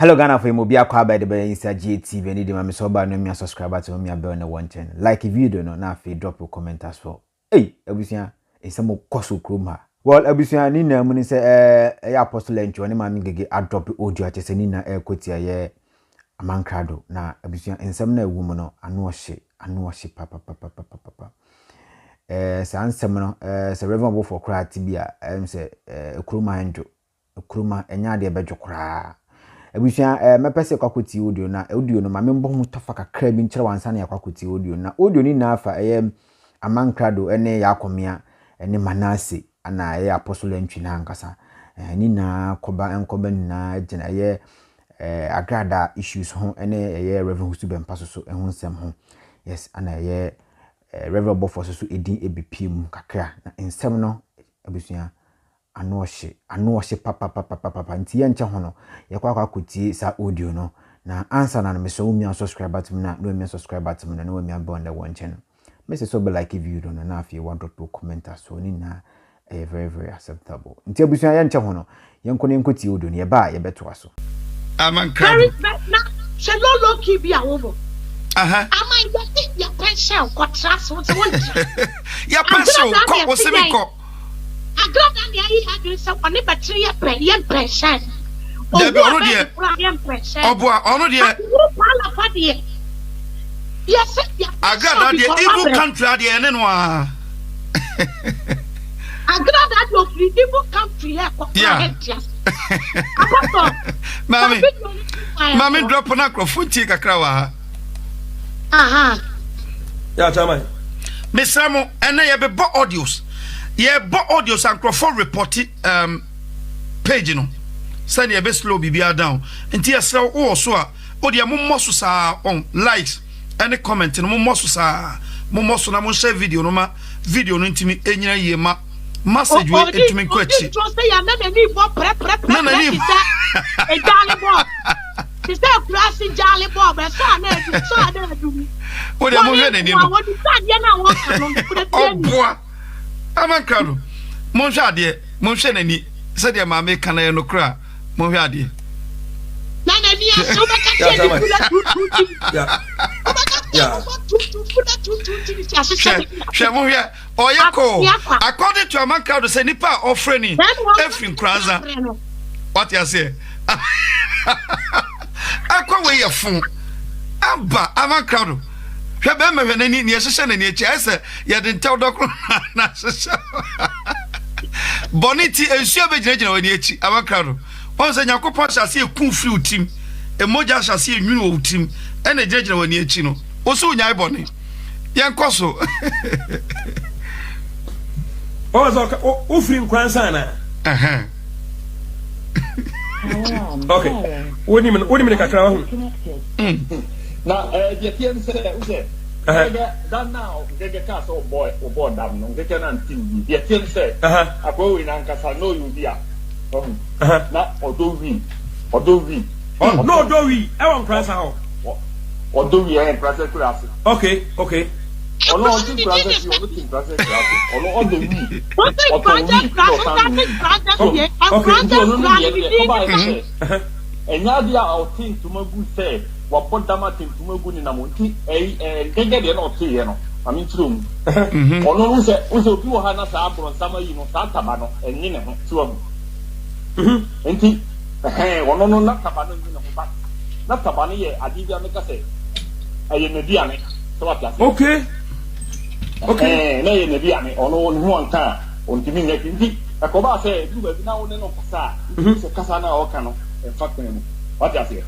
Hello Ghana for Mobia kwa by the way ASỌGYA TV and the so ba no me subscribe to me bell na one channel. Like if you don't know na fe drop a comment as well. Hey, abusia some koso kroma. Well, abusia ni na mu ni say apostle entry oni ma me gege a drop audio a chese ni na kwoti aye Amankrado na abusia ensem na ewu mu no ano ohye papa. Sa ansem no se reverend bo for kra tibia say kroma enjo kroma enya de bejo kra. Abusia mepese kwakoti audio na audio no mame mbɔ mu tofa kakra bi nkyere wansa na yakwakoti audio na audio ni na afa Amankrado ene Yaa Akomeah ene Manase ana apostle Antwi Ng3g3 ni na koba na gina agrada issues ho ene reverend husu bempa so ehun nsem ho yes ana reverend bofo so edin ebpm kakra na nsem no abusia ano ohye papa nti ye nche ho no ye kwa kwakotie sa audio no na answer na me so mi subscribe button na no mi subscribe button na no mi abon the one channel me say so be like if you don't know na if you want to comment so ni na very acceptable nti abusia ye nche ho no ye nkotie audio ne ye ba ye beto aso Amankrado na shelo loki bi awobo amai ya pension kwatra so ya pension ko osimiko agrada ni ayi hadu se oni battery ye pension Debi onu die oboa onu die pala fa die yes agrada die evil country die ene no a agrada do evil country ya kwa Mami drop na crofoti kakra wa ha ya chama mesamo ene ye be bo audios and crofo report page no send ye be slow bibia down nti ye sell wo so a o de mommo so sa on likes any comment no mommo so sa mommo so na mo share video no ma video no ntimi enyina ye ma message we ntimi kwachi na na ni e jale bo ti se class jale bo be so na du o de mo hwe na ni no wo di sa na wo kan no boa Amankrado mo hwe ade mo hwe na ni se de ma me kan ye no kra mo hwe ade na ni aso ba ka che di Share mo hwe oyako according to Amankrado say nipa offering every kraza what you say akwa we ye fun aba Amankrado hwe be me hwe na ni ehye na ni echi ese ye de ntel dokro na hye boniti ensuo be gina we ni echi Amankrado on se nyakopon hyase ekun free utim emoja hyase enwunu utim ene gina we ni echi no oso nyai boni yen koso o free nkwansa na okay woni me kakra ho na je tien se u se dan now get cast o boy dam no get na ntin je tien se akwa wi na nkasa no you bia na odo wi no odo wi e won nkwansa ho odo wi e nkwansa kura ase okay ono on tin nkwansa si ono tin nkwansa kura ase ono odo wi enya dia o tin tumagu se wapo dama tin tumagu ni na monti ngege de na o tie no ami trum ono no se obi wo ha na sa abro sama yi no sa taba no enyi ne ho tuagu enti ono no na taba no ni ne ho ba na taba no ye adibia me ka se aye ne bia ne so wa pia okay na ye ne bia ne ono no ho anka ontimi ne kinti akoba se du ba bi na wo ne no kasa se kasa na o ka no in fact no what you say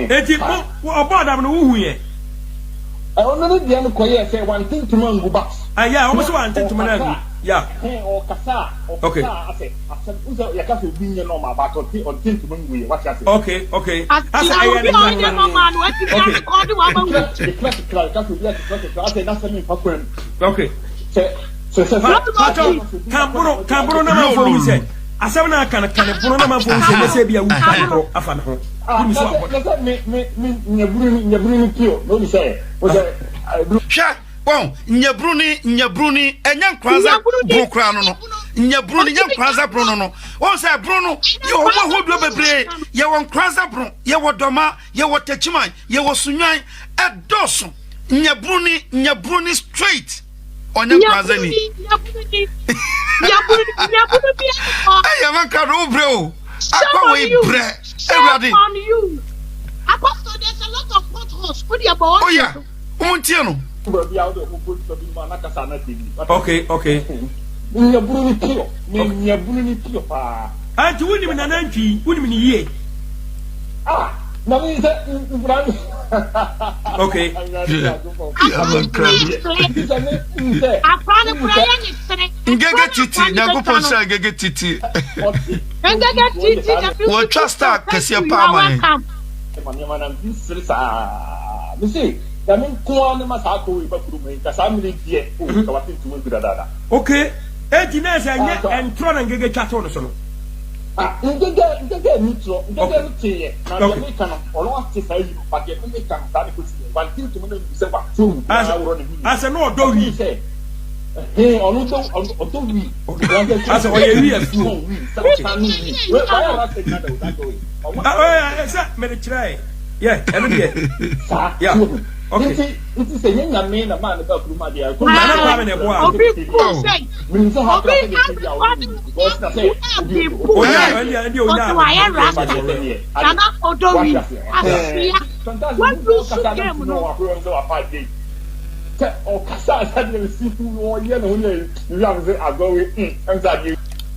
eti o boda no hu ye ono ne dia no koye se one thing to mangu box yeah almost one thing to mangu yeah o kasa ase uzo ya ka so bi nye no ma ba to on thing to mangu ye what you say okay asa ayi no no man what you can call the one classical ka so bi classical ase na se mi fa kwem okay so kamburo na ma fo mi se asem na kan bono na ma fo mi se ne se bia wu kan afa na ho mi so abot me nyaburu ni kio no mi se o se sha bon nyabruni enya nkranza brokra no nya Bruno nya kwanza Bruno no o say Bruno ye o mo hodo bebre ye won kwanza Bruno ye wodoma ye wotachiman ye wosunwan edoso nya Bruno straight onya kwanza ni aya maka do bre o akwa we bre everybody Apostle, there's a lot of potholes. Put your ball. oh yeah umuntie no Okay. Anti wuni mina nanti, wuni mini ye. Okay. Ngege titi nyagopon sha ngege titi wo trust kesi pa man Okay. Eti na se anya entro na ngege chato no so no. Ngege nitro, ngege ntiye. Na me kan ono ati sai pa ge me kan ta ni ko si. Wan tin to me se ba tu. Ase no odo wi. Ono to wi. Ase o ye wi afu. Esa me de try. Yeah, eno de. Yeah. Okay. It's a young man, a man about Rumadia.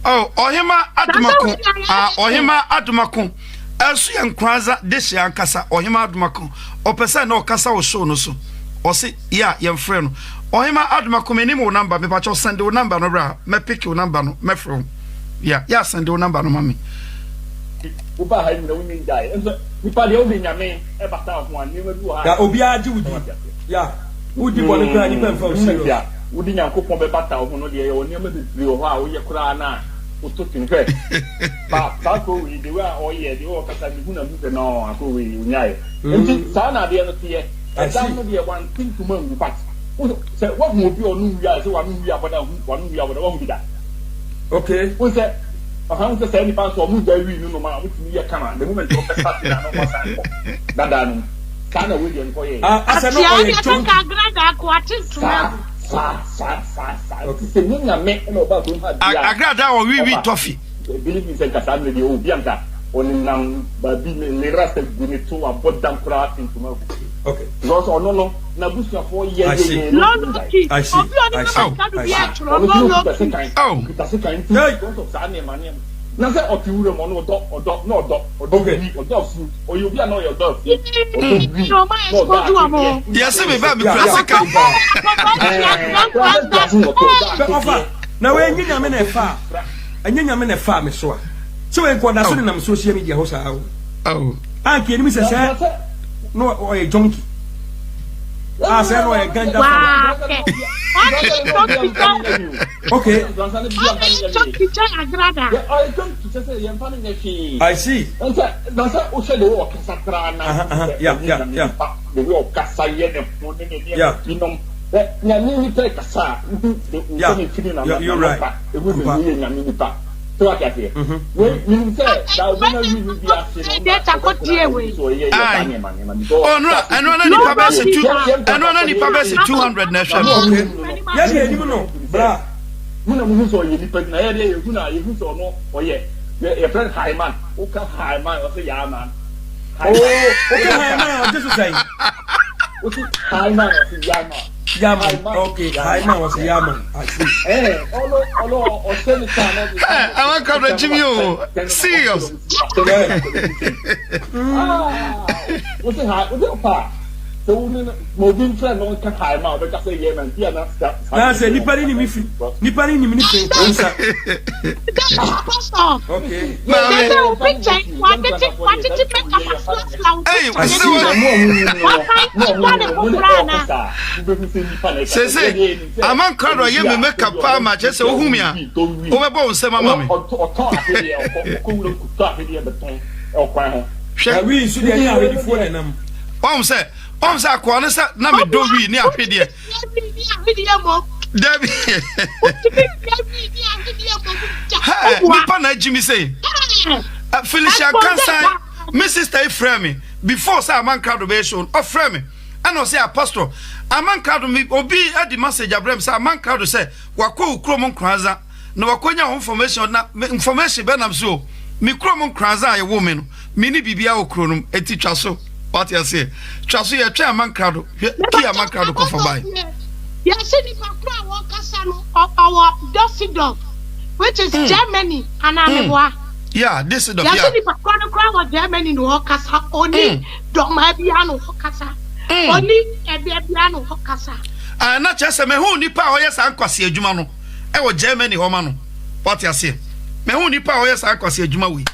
Oh, Ohima Adumakun. Asu yankwaza deshi yankasa Ohima Adumakun. Opesa na okasa o show no so. Osi ya yemfre no. Ohima Adumakun me name wo number me pa cho send wo number no bra. Me pick wo number no me frɛ. Ya send wo number no mami. Uba ha ni na woni ndai. Enso nipa de obi nyame e bata ho an ni ma du ha. Ya obi aji wudi. Ya. Wudi bo ne kra ni pa mfa o serious. Wudi nyankopon be bata ho no de ye oni ma bibiri ho a wo ye kra na. Uto tinfe. Ba ko wi de wa o ye de o kasa ni huna mu de no ko wi unyai. Enti sa na de no tie. Adam no de one thing to man but. Say what mo bi onu wi a say wa nu wi aboda hu wa nu wi aboda wa hu bi da. Okay. Wo say aha wo say ni pa so mu da wi nu no ma mu ti ye kana the moment o pesa ti na no mo san ko. Dada nu. Kana we de nko ye. Asa no o ye chon. Ka grada ko atintu. Okay. Agrada o wi toffee. Believe me, say Cassandra de Obianca. On nam babi le reste de to about them craft into my. Okay. Because no na busia for years. I see. I see. Na say otiwure mo no odo o you be no your dog. Yes me ba me classical. Na we nyanya me na fa. Anyanya me na fa me so a. So we go da so na social media ho sa o. Oh. Anki ni me say no o e junkie. Ah, say no e ganja. Okay. I see. You're right. Oh no, and one ni pabesi 200 nation. Yes, you know. Bra. Muna so ye ni na ye hu so no oye. Ye friend Hyman. O ka Hyman o se Yaman. Oh, okay, Hyman, just to say. O se Hyman o se Yaman. Yaman. Okay, Hyman was Yaman. I see. Olo o se ni kana. I want come to Jimmy o. Serious. O se ha, o de pa. So mo bin friend no ka Hyman, o ka se Yaman. Dia na. Na se ni pari ni mi fi. Ni pari ni mi ni pe. Okay. Say, Amankrado ye me make up pa ma je se ohumia. O be bo nsem ama me. We should have ready for them. Wọ́n sẹ́ On sa ko on sa na me do wi ni ahwede. Dabi. Hey, me pa na Jimmy say. Felicia Kansan, my sister Frame before say Amankrado be shown. Oh Frame. And no say apostle. Amankrado me obi e di message abrem say Amankrado say wakọ ukrom nkranza na wakonya information na information be nam so. Me krom nkranza ye wo me no. Me ni bibia okronum eti twaso. What you say? Twaso ye twa Amankrado. Ki Amankrado ko for buy. Yes, the Pakra Wakasano of our Dusseldorf, which is Germany, and Ameboa. Yeah, this is the Yes, the Pakra of Germany, no Wakasa, only Domabiano Wakasa, only Ebiano Wakasa. And not just a me who nipa or yes, Anquasi Jumano. I was Germany, Homano. What you say? Me who nipa or yes, Anquasi Jumawi.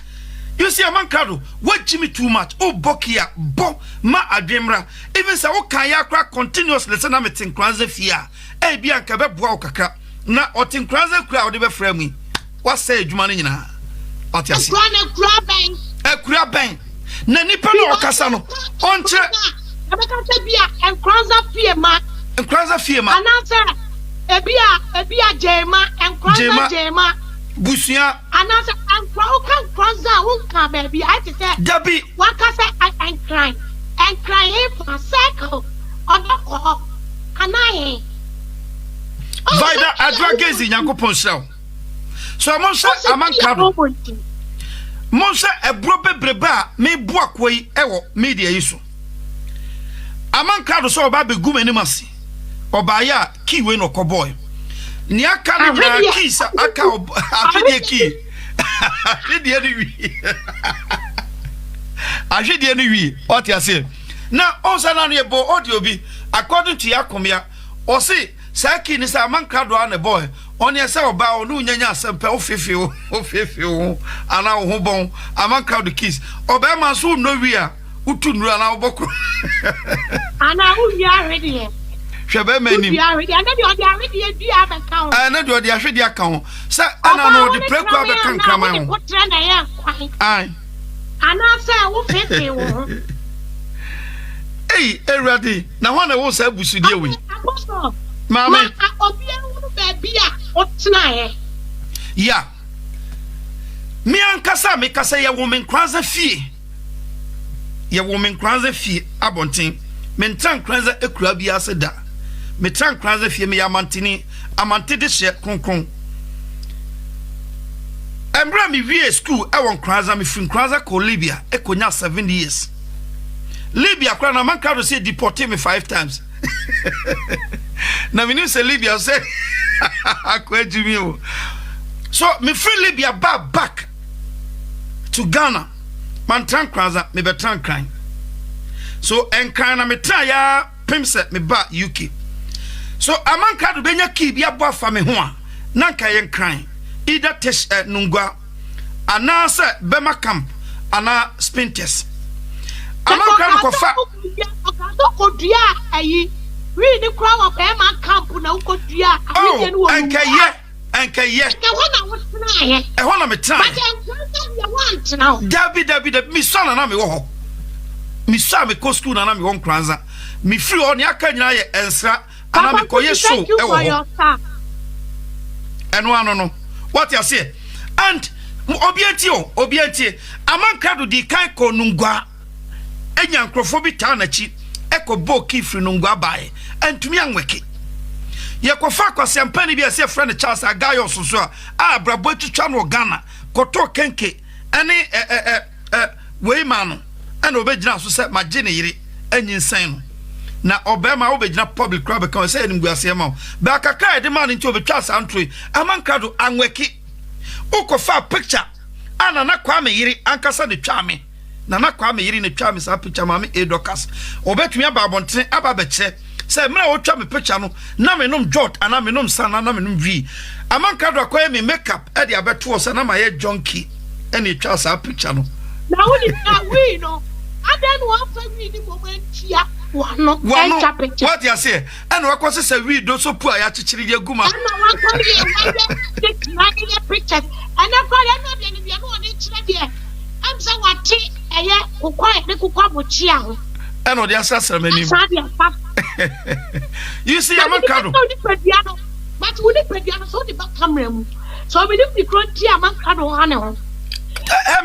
You see, Amankrado, what Jimmy too much? Oh, Bokia, Bo, Ma Ademra, even so, Kaya crack continuous lesson. I'm at Tinkranze Fia, eh, Bianca Bwaka, na or Tinkranze crowd ever frame me. What say Jumani na? What you say? A crabang, Nanipano or Casano, on check. And Kranza Fiema, and Kranza Fiema, and answer Ebia Jema, and Kranza Jema. Busia, another and Kranza won't come, baby. I just said, Debbie, what can I say? And crying for a circle on the call. And I Vida Advagazi Yanko Ponsel. So I must say, Amankrado. Monsa a brobe breba me buakway ewo media isu. Amankrado so baby gumenimasi. Obaya kiwe no koboy. Ni aka na kisa aka ahwede ki. Ahwede ni wi. Ahwede ni wi. What you say? Na onsa na no bo audio bi according to Yaa Akomeah. O say saki ni sa Amankrado an boy. On ye say oba onu nyanya asempe ofefeo ana wo bon Amankrado kiss. Oba man so no wi a utu nuru ana obokro. Ana wu ya already. Shebe mani. You already. And then you already do have a count. And then you already account. Sir, ana no the break wa be kan krama ho. Ai. Ana say wo fefe. Hey, Eradi. Na ho na wo say busudie we. Mama. Obi enu baby a otna he. Yeah. Me ankasa me kasa ye woman kranza fie. Ye woman kranza fie abonten. Me ntan kranza ekura bia se da. Me tran kranza fie me amantini amante de hye kronkron. Embra me wie school e won kranza me fin kranza ko Libya e konya 7 years. Libya kwa na Amankrado say deported me 5 times. Na me say Libya say akwajimi o. So me free Libya back to Ghana. Man tran kranza me be tran kran. So enkran na me tran ya pimse me ba UK. So Amankrado benya ki bia bo afa me ho a na nka yen kran either tesh nungwa ana se bema camp ana spinters. Amankrado ko fa ko dua ayi we ni kwa wa bema camp na ko dua ayi ni wo enka ye ke wona wo tena ye e ho na me tran but enka ye want now David mi so na me wo ho mi sa me ko school na me won kranza mi free on aka nyina ye ensra ana me ko ye show e wo ho eno no what you say and obianti Amankrado di kan ko nungwa enya nkrofo bi ta na chi e ko boki free nungwa bae antumi anweke ye ko fa kwasempani bi ase friend Charles Agayo soso a brabo twitwa no Ghana koto kenke ene we man and obegina so se magye ne yire anyinsan no na obema obegina public crowd because say nimguase ma ba kakra de man nti obetwa Antwi Amankrado anweki ukofa picture ana na kwa me yire ankasa ne twa me na kwa me yire ne twa me sa picture ma me edokas obetumi aba abonten aba beche say me wo twa me picture no na me nom jot ana me nom sana na me nom vi Amankrado akoye me makeup e de abeto so na ma ye junkie ene twa sa picture no na we no adan one family ni moment here one picture what you say and we kwose say we do so pu aya chichiri de guma na one family pictures and na kwa na de ni no ni chire de am say wati eye kokwa de kokwa bochi aho no dey asasra mani you see Amankrado but we need pediano so the back camera mu so we need the cronti Amankrado hane ho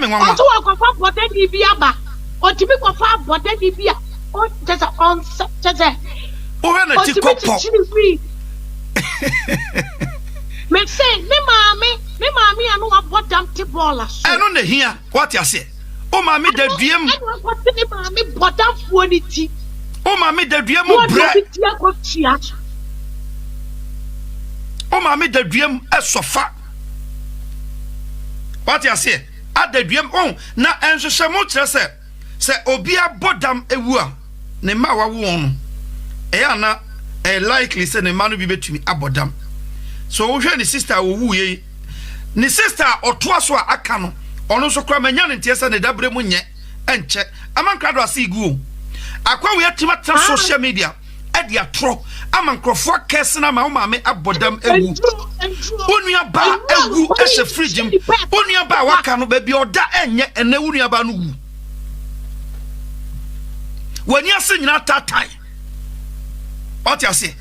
me nwa so we go for body di bia ba o ti bi go for body di bia o just on just o he na ti kopo me say me mami anu abodam ti ball aso eno na hia what you say o mami da duam me mami bodam fuo ni ti o mami da duam bre o mami da duam esofa what you say ada duam on na enhwehwe mo kire se obi abodam ewu a ne ma wa wo no na likely say ne ma no bi betumi abodam so wo hwe ni sister wo wu ye ni sister otoa so aka no ono so kra manya ne tie se ne dabre mu nye enche Amankrado ase igu akwa we atima tra social media e dia tro amankrofo kese na ma wo me abodam ewu onua ba ewu e se fridge m onua ba waka no ba bi oda enye ene onua ba no wu wani ase nyina tatai what you say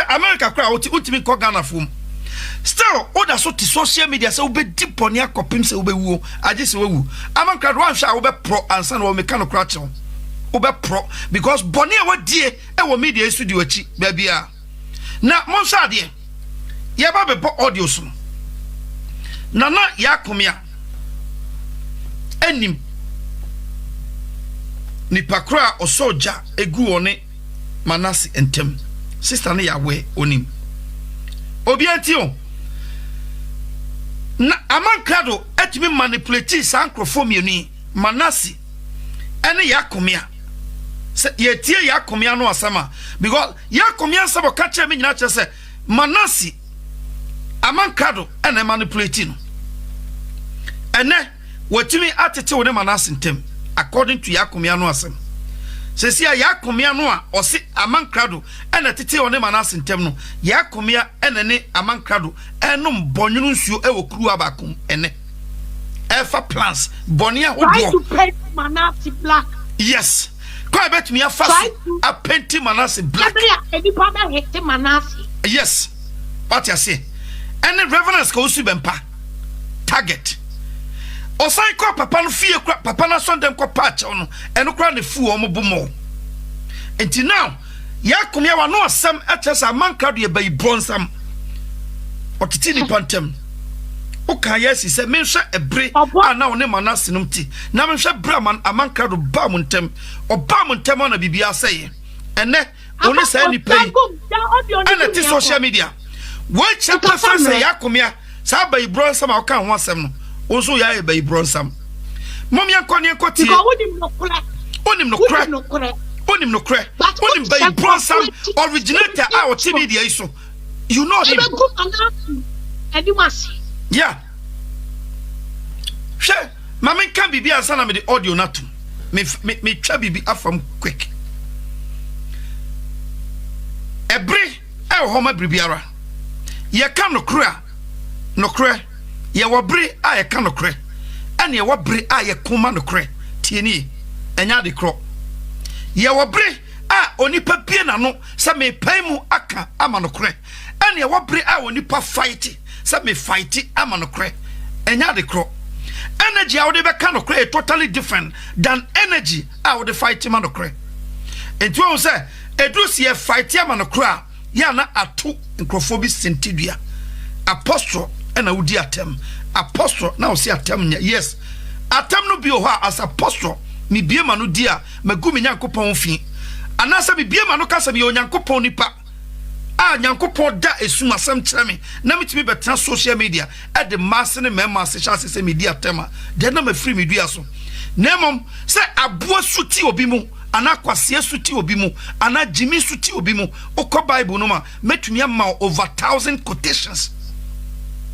America kra ultimate ko Ghana fom still oda so ti social media say obe deep on ya kopim say obe wu age say wu Amankrado wan sha obe pro ansa na o me kan kra chew obe pro because boni e wadie e wo media studio achi ba bia na mon sha de ye ba be audio so Nana Yaa Akomeah enim nipa kra osoja egu one Manase entem sister ne yawe onim obi antio na Amankrado etimi manipulate sankrofo mienu Manase ene Yaa Akomeah se yetie Yaa Akomeah no asama because Yaa Akomeah sabo kache me nyina chese Manase Amankrado ene manipulate no ene watimi atete one Manase entem according to Yaa Akomeah no asem sesi Yaa Akomeah no a osi Amankrado ena tete one Manase entem no Yaa Akomeah ena ne Amankrado enum bonyunu nsuo ewo kuru abakum ene efa plans bonia hodo to paint Manase black yes kwa bet me afa a paint Manase black yes what you say any reverence ka osu bempa target osai ko papa no fie kwa papa na so dem ko patch no eno kra ne fu o mo bomo enti now Yaa Akomeah wa no asem etesa Amankrado ye bai bronsam otiti ni pantem o kan yes se me hwe ebre ana wo ne Manase no ti na me hwe bra man Amankrado ba mo ntem oba mo ntem na bibia sey ene oni say ni pay ana ti social media wo check person say Yaa Akomeah sa bai bronsam o kan ho asem no onso ya e bai bronsam mom yan kone kotie onim no kra onim bai bronsam originator our TV dia iso you know him yeah she mama kan bibi ansa na me the audio natum me twa bibi afam quick ebre e ho ma bibiara ye kan no kra ye wobre a ye kan no kra ene ye wobre a ye koma no kra tie ni enya de kro ye wobre a onipa bie na no se me pai mu aka ama no kra ene ye wobre a onipa fight se me fight ama no kra enya de kro energy a would be kind of create totally different than energy a would fight man of cray. And you say, Edu see a fight man of cry, yana a two microphobia sentidia. Apostle and a would atem. Apostle now see atem, yes. Atem no be as apostle, me be manu dear, me gumi yankopon fin. And as me be manocasa me on yankopon nipa. Ah, nyankopon da esuma sam kyereme na metimi betra social media at the mass ne mema se chance se media tema de na me free media so nemom se aboa suti obi mu ana kwase suti obi mu ana jimi suti obi mu okọ bible no ma metumi ama over 1,000 quotations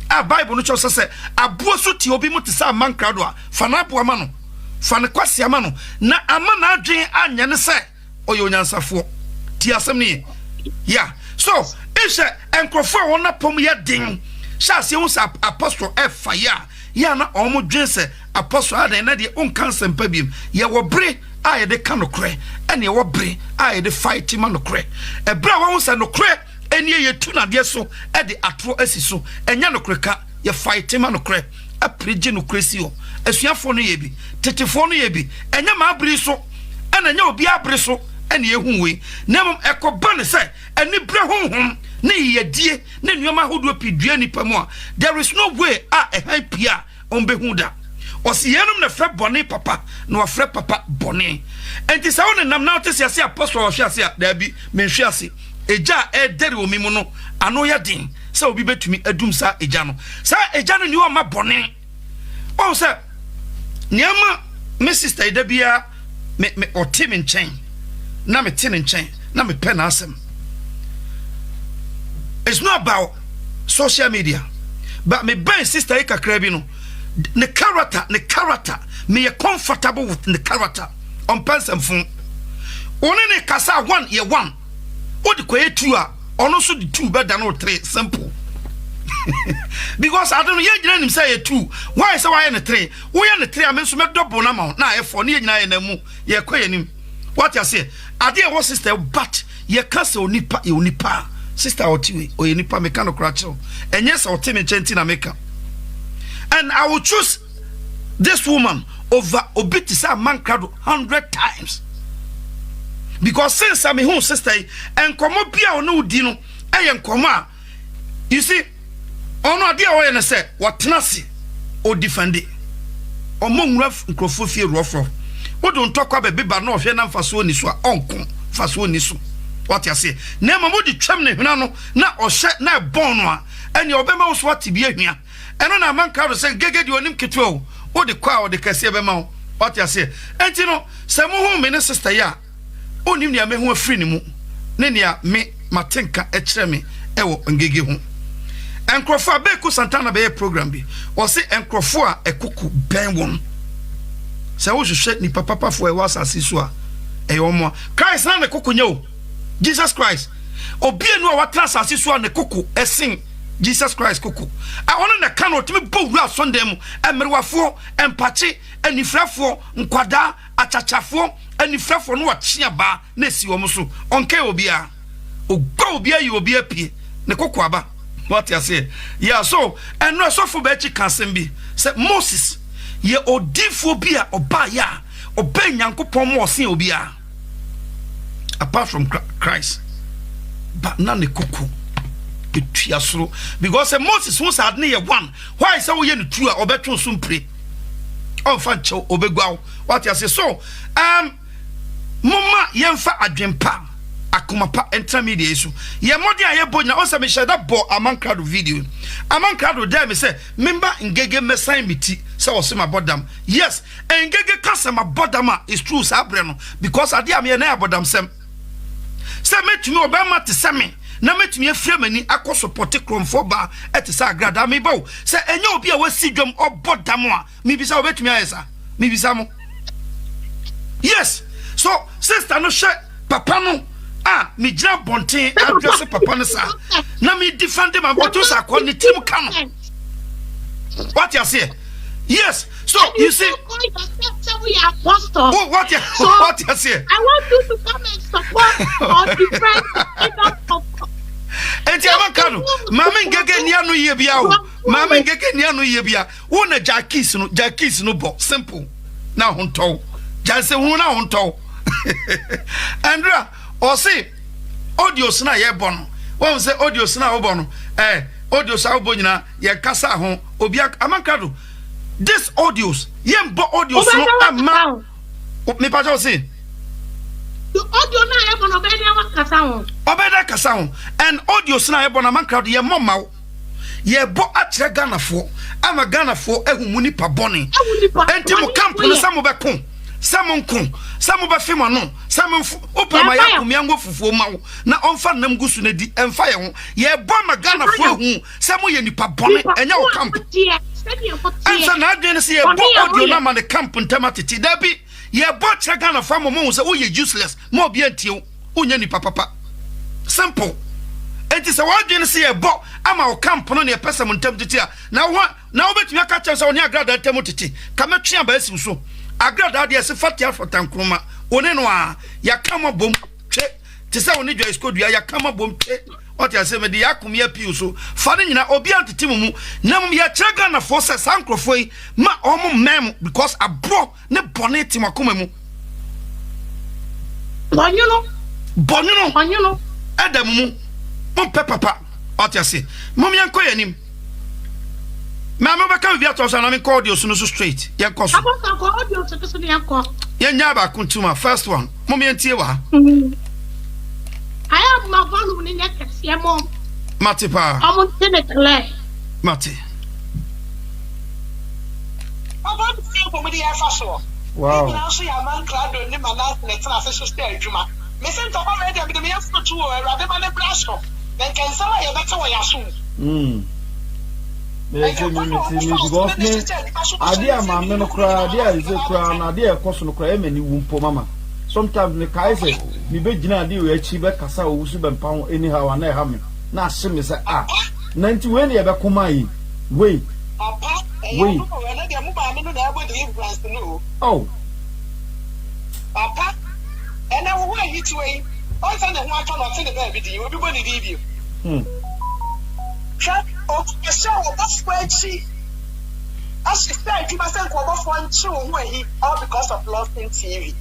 a bible no cho se aboa suti obi mu te sa Amankrado a fana aboa ma no fana kwase ama no na ama na adwen anya ne se oyo nyansafo ti asem ne yeah. So, if enkrofo wona pom ya din, sha se won sa apostle fire, ya na omo dwen se apostle adan na de on kan sempa biem, ye wo bre a yɛde ka nokorɛ ɛne ɛwɔ bere a yɛde fight ma nokorɛ ɛberɛ a wɔn sɛ nokorɛ ɛne yɛtu nadeɛ so ɛde atoro asi so ɛnyɛ nokorɛ ka yɛ fight ma nokorɛ apirigye nokorɛ si hɔ asuafoɔ no yɛ bi tetefoɔ no yɛ bi ɛnyɛ maa bere so ɛna ɛnyɛ obi abere so ɛne yɛhu wei na mmom ɛkɔba ne sɛ ɛne berɛ honhom ne yɛdie ne nneɛma ahodoɔ pii dua nipa mu a there is no way a ɛhan pii a ɔmbɛhu da ɔsi yɛnom na frɛ bɔne papa na wɔfrɛ papa bɔne enti sɛ wo ne nam na wote sɛ ase apɔsɔ ɔhwɛ ase a daabi menhwɛ ase ɛgya a ɛdɛre wɔ mi mu no ano yɛ den sɛ obi bɛtumi adum saa ɛgya no saa ɛgya no ni ɔma bɔne ɔwo sɛ nneɛma me sister ɛda biara ɔte me nkyɛn na me te ne nkyɛn na me pɛ n'asɛm it's not about social media but me bɛn sister yi kakra bi no ne character me yɛ comfortable with the character on person phone one ne kasa one ye one odi koye two a ono so the two better than 3 simple because I don't know ye gyina nim say ye 2 why say why ne 3 wo ye ne 3 a me so me double na ma na ye 4 ne gyina ye na mu ye koye nim what you say ade e wo sister but ye kasa onipa ye onipa sister otiwe o ye nipa me kan okra chew enye se ote me nkyenti na meka. And I will choose this woman over Obitisa Amankrado 100 times. Because since I'm a home sister, and come up here no dino, I am come. You see, on no idea what I say, what Nasi or defend it. Among rough Crofofi rough. What don't talk about baby, but no, Fianam Fasoniswa, uncle Fasonisu. What you say? Never would the chimney, no, not or set now bonwa, and your bema was what to be here. And on a man crowd say, get you an imkitro, or the choir, the Cassiabemo, what you say. And you know, some home in a sister ya, only me who are free mu, Nenia me, Matinka, Echemi, Ewo, and Gigi home. And Crofa Beko Santana Bay program be, or say, and Crofoa a cuckoo ben one. So I should shake ni papa for a was as Siswa, a homo. Christ not a cuckoo, Jesus Christ. Or be no what class as Siswa and the cuckoo, a sing. Jesus Christ kuku. I want to cannot me bow glass on them and merwafo and pachi and ifrafo nkwada achachafo and ifrafo no chiaba nesi omusu onke obia ogba obia you obia pie ne kokoaba what you say yeah so and no so for bechi kansem bi say Moses ye odifo bia oba ya oba nyankopon mo osin obia apart from Christ but none the kuku. Because Moses was had near one. Why so we in true or better soon pray? Oh, Fancho, Obegao. What you say? So, Mama Yemfa Adjempa, Akomapa, intermediate. Yamodia Yabona also me share that bo Amankrado video. Amankrado there me say, member in Gege Messiah miti, so was my bodam. Yes, and Gege Kasama bodama is true, Sabreno, because I dear me an air bodam sem. Say, met me Obama to semi. Na metumi afrɛ mani akɔ support kromfo ba etisa agrada me bo sɛ enye obi a wasi dwom obodam a me bisa obetumi ayesa me bisa mo yes so sister no hwɛ papa no me gyina bonten address papa no sa na me defend my bottle sa kɔ ne tim ka no what you say yes so you see what you say I want you to come and support or defend Enti Amankrado, mama ngege nia no ye bia o. Mama ngege nia no ye bia. Wo na jackis no bo simple. Na honto. Janse hu na honto. Andra, o say audios na ye bo no. Won say audios na wo bo no. Audios a wo bo nyina ye kasa ho. Obi Amankrado. This audios, ye bo audios no ama. Me pa jo say the audio na ebo no beda kasa ho. Obeda kasa ho and audio na ebo na Amankrado ye moma ye bo akyere Ganafo ama Ganafo ehumu nipa bone enti mo camp no samo beko samo nko samo ba fema no samo opama ya kumia ngo fufuo ma wo na onfa nam gusu na di emfa ye ho ye bo ma Ganafo ehu samo ye nipa bone enya wo camp ensa na adwen se ye bo audio na ma ne camp ntamatiti dabi ye bo akyere Ganafo mo mo se wo ye useless mo bia ntie unya nipa papa simple. It is a word you see a bo ama o camp no ne pesa mo ntam titi a na obetumi aka kyerɛ sɛ oni agrada temotiti kama twia ba asi so agrada de se fatia for tankroma one no a ya kama bom twe te se one Joyce Kodua ya kama bom twe what you say me de Akomeah piu so fa ne nyina obi antete mu na mu ya kyerega na for se sankrofo yi ma omo mem because abro ne bone timakoma mu bonyo adam mu mon papa what you say mom yanko yanim Mama baka we biato so na me call audios no so straight. Yen ko so. Abon ko audios to so ne yanko. Yen nya ba kuntuma first one. Mom yen tie wa. I have my volume in your case, your mom. Matipa. I'm on the Mati. About the film for the air. Wow. Now, so your man clad in the manat and a sister, Juma. Missing to already have been here for 2 or rather than a blast off. Then can say a better way soon. Adia mamma no cry, dear is a crown, adia cost cry, many wumpo mama. Sometimes the Kaiser, me be Gina di we chiba kasa usu ben pound anyhow and I have me. Na sim is 90 when you ever come wait. Oh, Papa, and I will hit you. I send a one ton of the baby, you will be leave you. Trap of a show of that spreadsheet. As she said, you must send over 1 2 when he all because of lost in TV.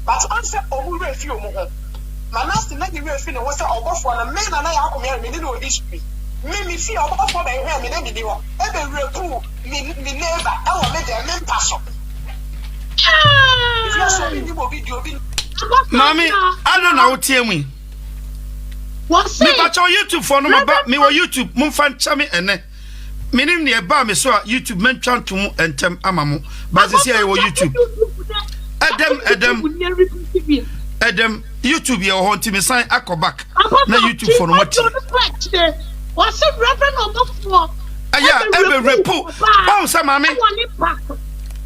But answer over a few more. My master made the real feeling was over for a man and I Akomeah in the history. Me see over for my hair in any deal. Every real pool, me never, I will make a man pass up. If you're showing you will be doing. Mommy, I don't know what you mean. What's me watch on YouTube for no about me or YouTube, Mum fan chami ene. Meaning near bar me so YouTube men chan to and tem amamu. But this year YouTube. Adam YouTube your haunt me sign akko back. Na YouTube for no what. What's it reverend on the Aya ebe repo. Oh say mama.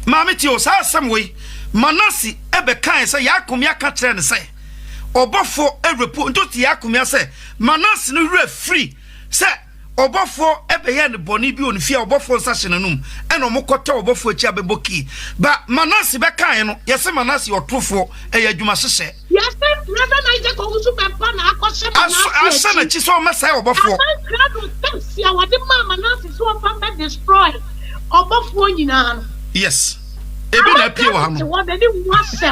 Mama ti o sa some way. Manasi ebe kan say Akomeah ka kire ne say. Obofo e repo nto ti Akomeah say Manasi no re free. Say Obofo ebe ye ne boni bi on fia obofo nsa hye nanum e no mokota obofo achi abeboki ba Manasi be kan no yese Manasi otrofo e ya adwuma hye yes reverend Isaac ogusu be pa na akose Manasi asa na chi so mesai obofo Amankrado thanks ya wade Manasi so fa be destroy obofo nyina yes ebi na pie wa ham what dey wase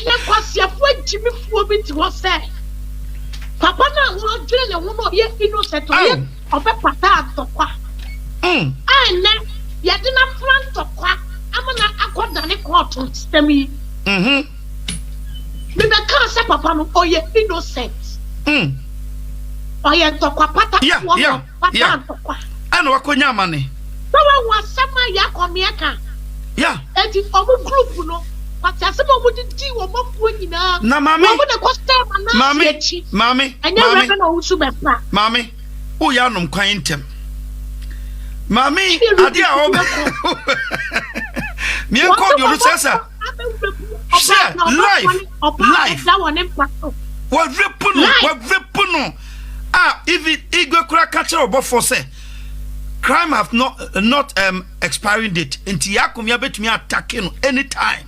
ene kwasiafo ajimifuo bi ti wo say Papa na wo dwene ne wo no ye innocent ye obe pata atokwa ane ye de na front tokwa amana akoda ne court system me be kan say papa no oye innocent oye tokwa pata wo pata tokwa ana wakonya amane so wa wasama ya Akomeah kan eti omo group no but asema wo di wo mafuo nyina na mami wo de costa mami anya reverend no usu be pa mami o ya nom kwan ntem mami ade a o mi en call you sasa life that one impact wa repuno even igwe kura catcher obofo say crime have not expiring date nti Akomeah betumi attack no anytime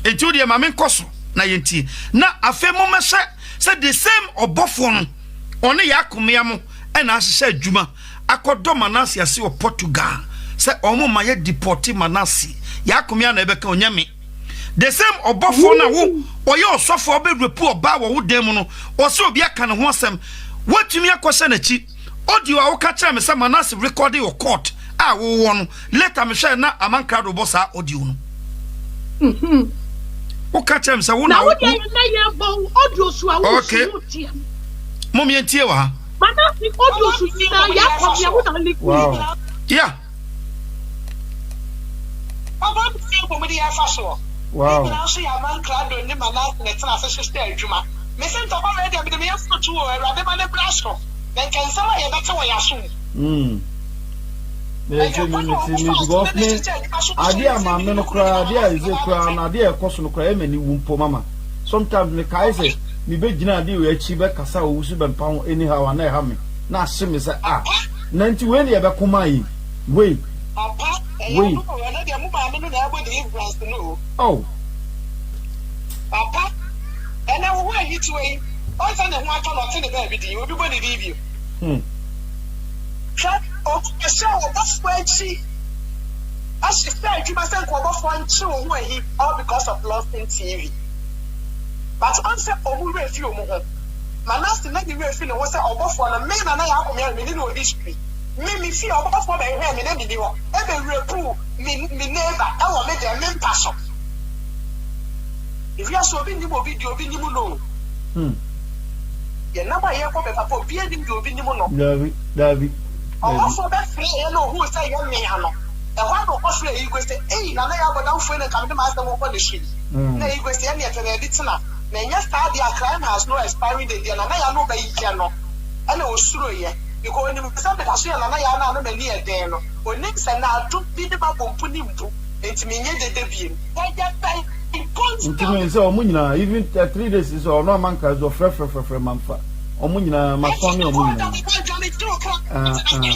enti odi ma men koso na yenti na afa mo mehye say the same obofo no one Akomeah mo e na ahye adwuma akodo Manasi ase o Portugal say omo ma ye deport Manasi Akomeah na ebeka onyame the same obofo na wo oye osofo obe repu oba wo dem no o se obi aka ne ho asem watumi akose na chi audio a wo ka kire me say Manasi recording your court wo no later me hwe na Amankrado bossa audio no o ka kire me say wo na wo dey na ye bo audio so a wo so mom ye tie wa Manasi audio so na ya Akomeah wo na liku yeah About the film for the air. Wow. Now so your man Amankrado in the manat and a sister Juma. Missing to already have been here for 2 or rather than a blast off. Then can say a better way soon. Adia mamma no cry, dear is a crown, adia cost no cry, many wumpo mama. Sometimes the Kaiser, me be Gina di we chiba kasa usu ben pound anyhow and I have me. Na sim is 90 when you ever come wait. I'm in the influence to know. Oh. Papa, and I will hit away. Also, the one on the baby, you will be going to leave you. Trap of a show of spreadsheet. As she said, you must have over one two away, all because of lost in TV. But answer over a few more. My last night, you were feeling was over for a man and I have a little history. Me feel over for my hand in any deal. Every repro, me never, I will make a man pass up. If you are so big, you will be your video. You're never here for the beard in your video. David. Also, that free, you know who say young man. The one of Australia, you go say, hey, now I have a down friend and come to master over the street. Now you go say, any of the editor. Then yes, the crime has no expiring date, and I know by Yano. And I was through here. You go in the something I see, and I know many a day. When next and now took the about putting to it mean the debut. So, Munina, even 3 days is or no man can go for Manfa. Or Munina, my family or Munina.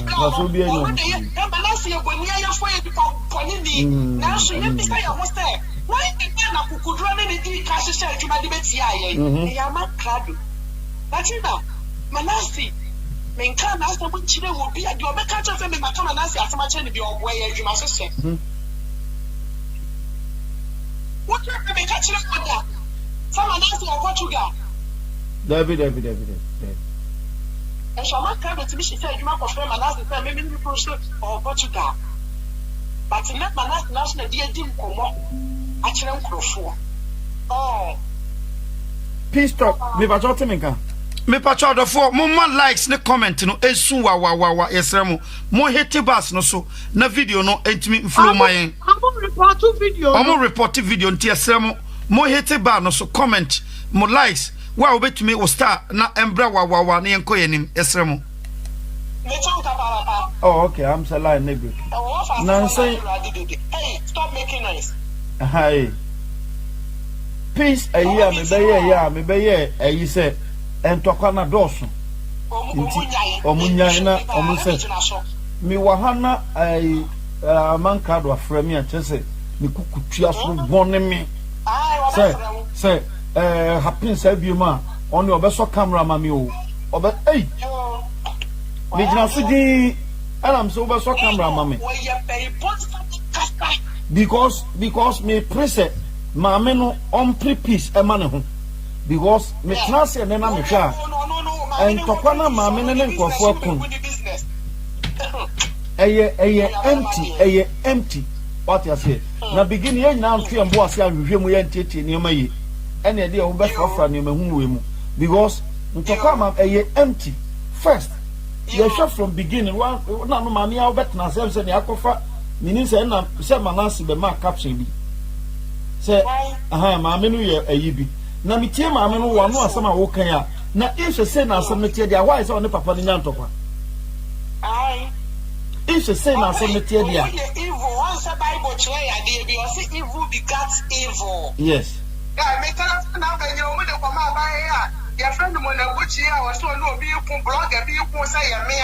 That will be a no. Now, she let me say, I was there. Why the man who could run anything cash to my debate? Amankrado. But you know, Manasi, Menkan, as the one children will be at your back of them in Macamanasi as much as your way, you must say. What you have been catching up with that? Someone else or Portugal. David. And Amankrado to me, she said, you might prefer Manasi, maybe you pursue or Portugal. But in that Manasi national dear Jim Como. Oh. Peace talk. Me pa chote menka. Me pa chote for mo likes ne comment no esu wa yesremo. Mo hate bus no so na video no entimi flow my. Omo report video nti yesremo. Mo hate bar no so comment mo likes wa obetumi o star na embra wa na yenko yenim yesremo. Oh, okay. I'm saying nigga. Hey, stop making noise. Hi. Peace a year, me be ye, you say, and Tokana Dawson. Omunyana, Omusa. Me wahana a Amankrado from me and say, me kukutia so warning me. Say, happen save you ma on your best camera, mammy. Oh, but hey, me just and I'm so best camera, mammy. Because me preset maame no on pre-peace e mane ho because me class e na me hwa en tokwa na maame ne nkofo akon eye empty what you say na begin ye na ntwe mbo ase ahwehwe mu ye ntete ne ma yi ene de wo be frafra ne ma hu we mu because ntokwa ma eye empty first you shot from beginning one na no maame a bet na se ne akofa meaning say na say Manasi be ma caption bi say maame no ye ayi bi na metie maame no wo no asama wo kan ya na if say na asam metie dia why say on papa ni nyantokwa if say na asam metie dia evil once the Bible clear ya dey be say evil begats evil. Yes Yeah, me tell us now that you mo de ko ma ba ya your friend mo na buchi ya wo so no bi ku blogger bi ku say ya me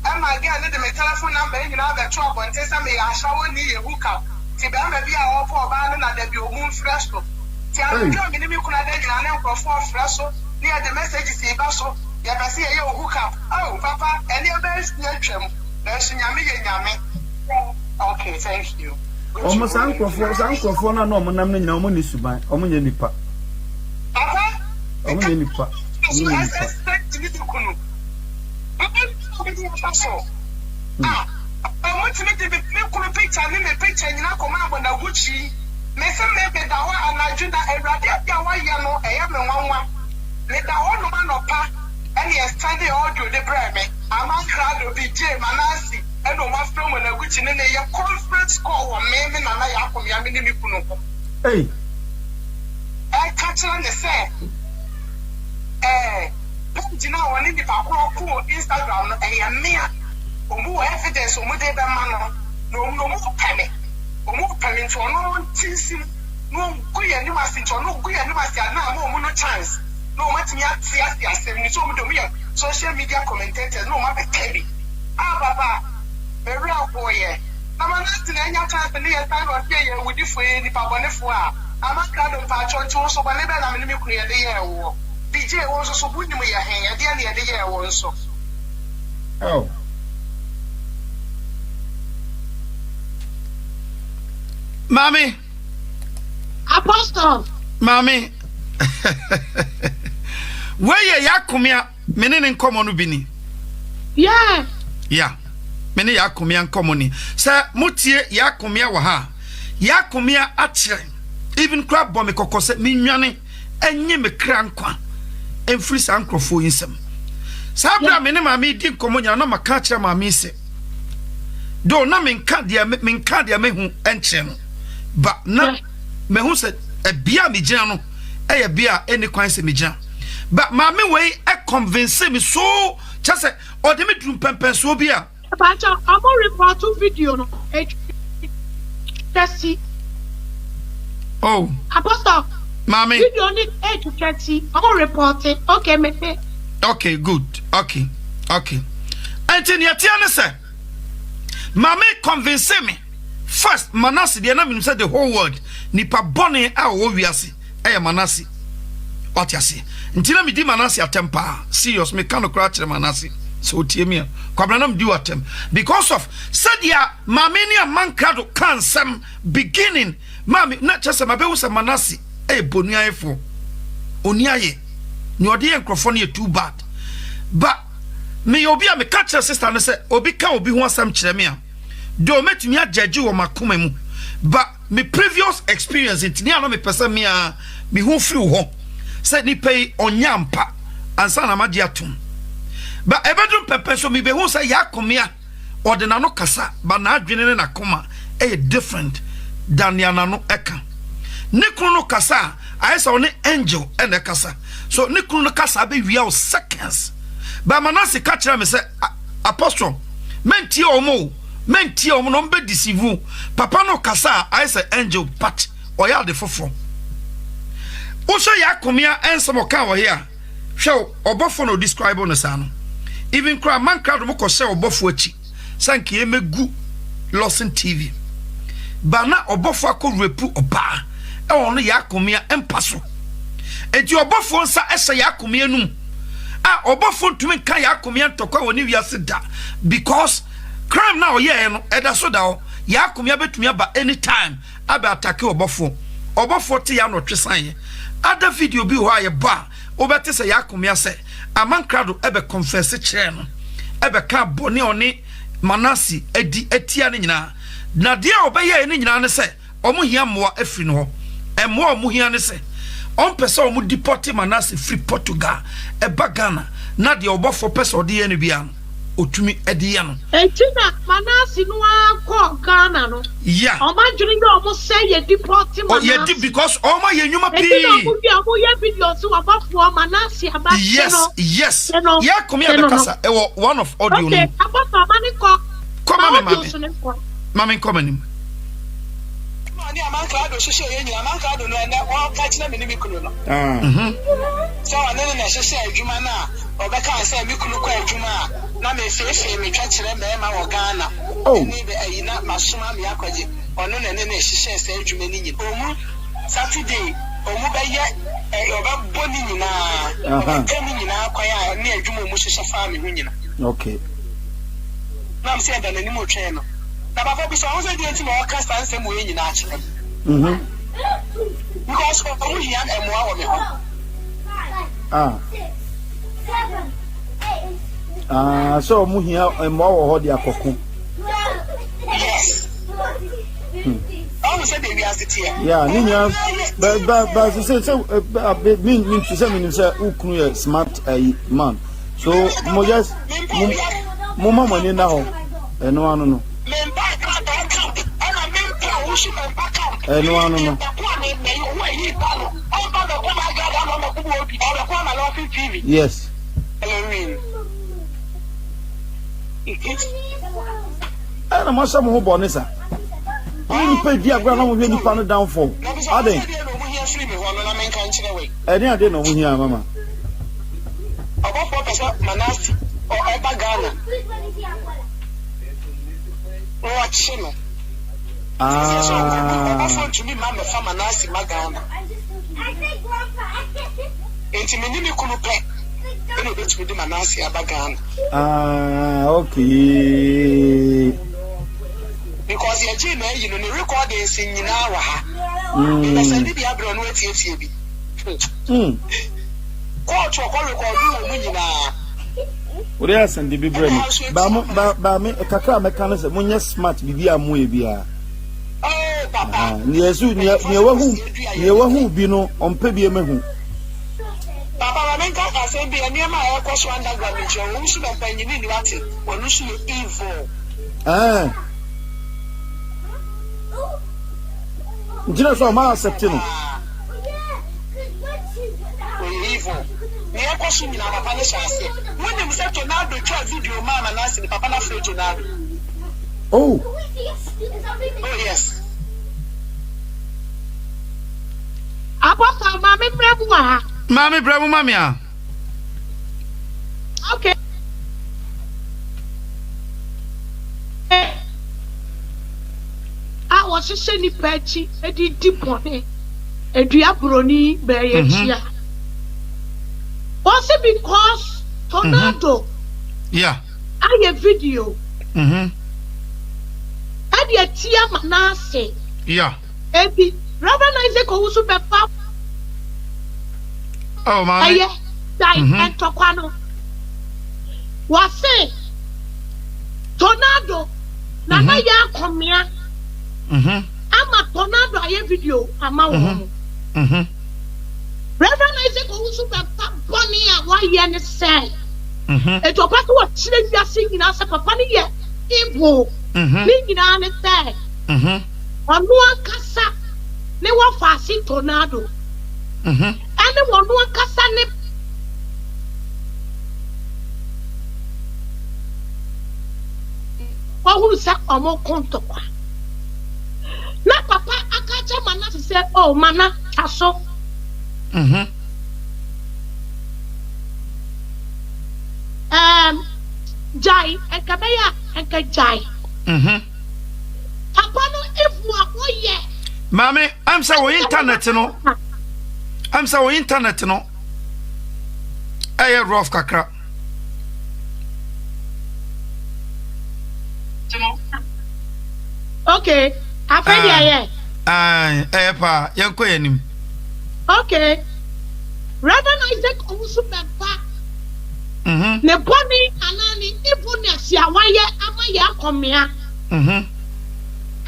I'm again the telephone number you know the trouble and say me I show ni ye hook up. Ti be am be a wo for ba na da bi o mu fresh to. Ti am jo mi ni mi kuna da jina na ko for fresh so ni the message si ba so ya ba say ye hook up. Oh papa any be na twem. Na so nyame ye nyame. Okay, thank you. Omo sankofo na no mo nam na nyina omo ni suban omo nye nipa. Papa omo nye nipa. I want to make the picture and the picture in a command when I would see. Messer maybe the one and I do that a radiatia why you know I am one. Let the one man of pa and he has studied audio the brand. Amankrado BJ Manasi and no master when I would in a conference call or maybe and I Akomeah Minimikuno. Hey, I catch on the set. You know, when you call Instagram, a mere or evidence or more than man, no more penny, or more penny for no teasing, no good and you must or no good and you must have no chance. No much me at the social media commentators, no matter Kelly. Ah, Papa, very well boy. I'm Manasi na nya chance ni ya time of year with for ni pabone for Amankrado Pacho so ba lebe na me kunu ye de ye wo. DJ wo so bunni mu ya hen ya de na ye de ye wo so. Oh. Mami. Apostle. Mami. Where ya Akomeah menene nkomo no bini. Yeah. Yeah. Mene ya Akomeah nkomo ni. Sa mutie ya Akomeah wa ha. Ya Akomeah akire. Even crab bomb kokose minwane enye me kra nkwa. Emfiri sa nkrofo yinsem. Sa bra mene mami di nkomo nya na maka akire mami se. Do na menka dia mehu enche no. Ba na mehu se ebia me gina no eye bia eni kwan se me gina. But mami wey convince me so just say o de me drum pempen so bia. But I'm report video no. Testi. Oh. Apostle. Mami. Video ni testi. I'm report it. Okay, me. Okay, good. Okay. Antwi Ng3g3 say mami convince me. First, Manasi, the enemy said the whole world. Nipa bone a wo wiase. Eye Manasi. What you see? Until me di Manasi atempa. Serious, me cannot crash Manasi. So tie me. Kwabra nam di atem. Because of said ya mamini Amankrado can some beginning. Mami, not just my be say Manasi. Bonuaye fo. Oniaye. Ni odi enkrofo ne too bad. But me obi a me catch sister no say obi ka obi ho asam kire me a. Do metumi ajeje wo makoma mu. But me previous experience intini ano me pesa me a me ho firi ho. Say ni pay onyampa ansa na maji atum. But ebedum pepe so me be ho say ya Akomeah ordina no kasa but na adwene na koma different than ya na no eka. Ne kunu no kasa ayesa one angel ene kasa. So ne kunu no kasa be wia seconds. But Manasi catch me say apostle mentie omo no mbe deceive papa no kasa ayesa angel but oya de fofo. Usha ya Akomeah ensemo kan wo here. Hwe obofo no describe no sa no. Even cry Amankrado mo ko se obofo achi. Sanki emegu Lawson TV. Bana obofo akorepu oba. E wono ya Akomeah empaso. Enti obofo nsa ese ya Akomeah num. Obofo ntumi kan ya Akomeah ntokwa woni wiase da because crime na oye no eda so da o ya Akomeah betumi aba anytime aba attack obofo te ya no twesan ye. Other video bi ho aye ba obete se ya Akomeah se Amankrado ebe confess kire no ebe ka boni oni Manasi etia ne nyina na de obeye ne nyina ne se omo hia moa afiri no ho emoa omo hia ne se on pese omo deport Manasi free Portugal eba Ghana na de obofo pese ode ye ne bia no otumi ede ye no Etina Manasi no akọ Ghana no yeah o ma dwene ye omo say ye deport Manasi oh ye did because all my ye nyuma pi omo ye video so abafo Manasi abafo yes ya Akomeah be kasa e one of audio okay abafo mani ko mami come nim Ni Amankrado sheshe ye nyina Amankrado no na o ka kina me ni mikunu no so ane na sheshe adwuma na obeka say mikunu kwa adwuma na me fefe me twa kire me ma wo Ghana ni be ayina masoma me akwaje ono na ne sheshe say adwuma ni nyina omu Saturday omu be ye oba boni nyina kemi nyina kwa ya ni adwuma omu sheshe fa me hu nyina okay na am say da na ni mo twen no Baba so I was doing to my cast and same way in actually. Because only young and more. So Muhia and more hold your cocoon. Yes. I was saying we asked it here. Yeah, Nina, but she said so. Mean to say, Ukunu smart man. So, Mojas, Mumma money now, and no one no. Yes. And I must have more bonus. You pay the ground when you found it down for. Are they? I didn't know here, Mamma. About Manasi or Ghana. Watch him. phone to me mama fama nasi magana enti menimi kunupe ene betu de manasi abagana okay because your G man you know the recording sing nyina wa ha send bi abro no etie bi court ko record wo nyina ori asende bi bre me ba me kakra me kan se munye smart bibi amu e bia papa ni yesu ni wahu bi no ompe bi emehu papa wa men ka say bi eni ma e ko so underground nche wo su be panyini ni wate wonu su evil Jina so ma accept no evil ni e ko su ni na papa ne shase when him say Ronaldo try video mama na si papa na free Ronaldo oh yes Apostle Mami Brabua. Mami Brabu Mamia. Okay. I was saying patchy, a deep one, a diabroni, Beria. Was it because Tornado? Yeah. I have video. Mhm. And yet, Tia Manase. Yeah. Ebi, Reverend Isaac Owusu Bepa. Oh, Mami. Aye, die and Tokwano. Was say Tornado, Nana Ya Akomeah. Mhm. Ama Tornado aye video ama wo. Mhm. Reverend Isaac Owusu Bepa boni a wa ye ne say. Mhm. E to pato wa chire wiase nyina se papa ne ye evil. Mhm. Ni nyina ne say. Mhm. Ono akasa ne wa faasi Tornado. Mhm. Ane ono akasa ne wa hu se omo konto kwa. Na papa akacha mana se oh mana taso. Mhm. Jai enkabeya enkajai. Mhm. Papa no efu akoye. Mami, I'm so internet no. I'm so internet no. Aye rough kakra. Okay, afedi aye. Aye pa, yanko yanim. Okay. Reverend Isaac Owusu Bepa. Mhm. Ne boni anani ibu ne siawaye ama ya Akomeah. Mhm.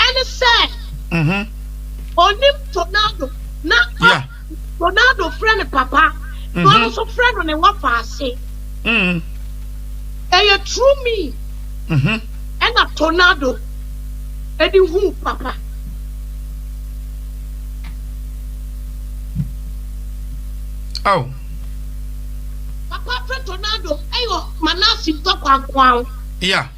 And say Mhm. onim Tornado na Yeah. Tornado friend papa. No also friend ne wa faase. Mhm. Eye true me. Mhm. And a Tornado. Edi hu papa. Oh. Papa friend Tornado ayo manasi tokwankwan. Yeah.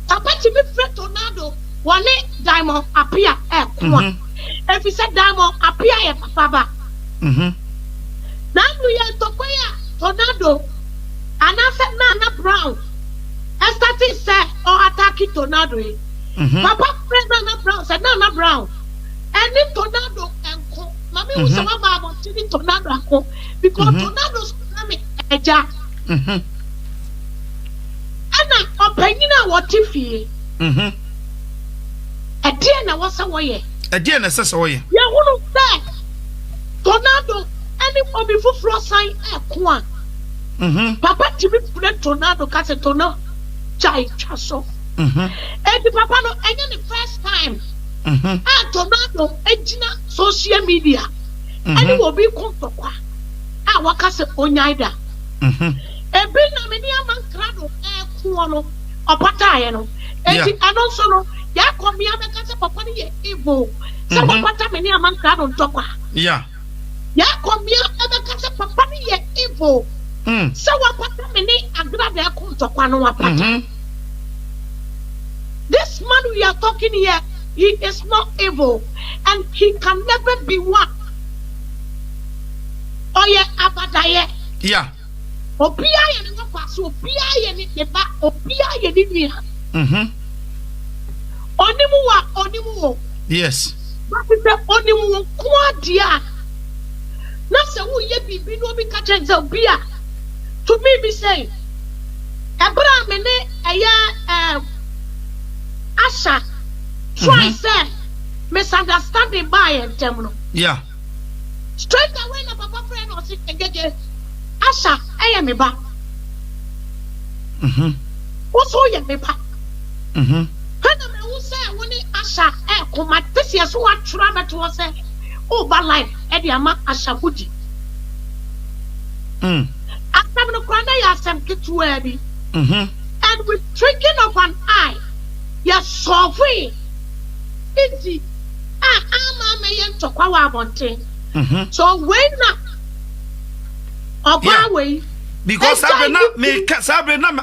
Papa timi friend Tornado wale Diamond appear kwa. If he said Diamond appear papa ba. Mhm. Na nuye tokoya Tornado anase Nana Brown. Estati say or attack Tornado. Papa friend Nana Brown said Nana Brown. And then Tornado enko. Mami who say mama about tini Tornado enko because Tornado's coming eja. Mhm. Ana opanyina woti fie. Mhm. Ade na wasa woye. Ade na sese woye. Ya hunu say Tornado any obi fufuro sign eko a. Mhm. Papa timi fure Tornado ka se Tornado chai chaso. Mhm. And papa no enye the first time. Mhm. Tornado ejina social media. Any will be kontokwa. Waka se onyaida. Mhm. Ebi na meni Amankrado eko no opata ye no. Eti anonso no ya Akomeah meka se papa ni ye evil. Se papa ta meni Amankrado ntokwa. Yeah. Ya Akomeah meka se papa ni ye evil. Se wapata meni agrada eko ntokwa no wapata. This man we are talking here, he is not evil and he can never be one. Oye abadaye. Yeah. Obia ye ni wafaso, obia ye ni neba, obia ye ni nua. Mhm. Onimu wa onimu wo. Yes. But if the only one quadia, not so who ye be no be catching the beer. To me, be saying, Abraham and Asha try say misunderstanding by and terminal. Yeah. Straight away, na papa friend or sick and get Asha, I am a back. What's all your paper? When I say, when Asha, come at this year's what travel to say, oh, but like Eddie Ama Asha Woody. After the corner, you have some kids to wear me. And with twinkling of an eye, you're so free. Easy. I'm a man to Kawa Bonte. So when Obaway, because Sabrina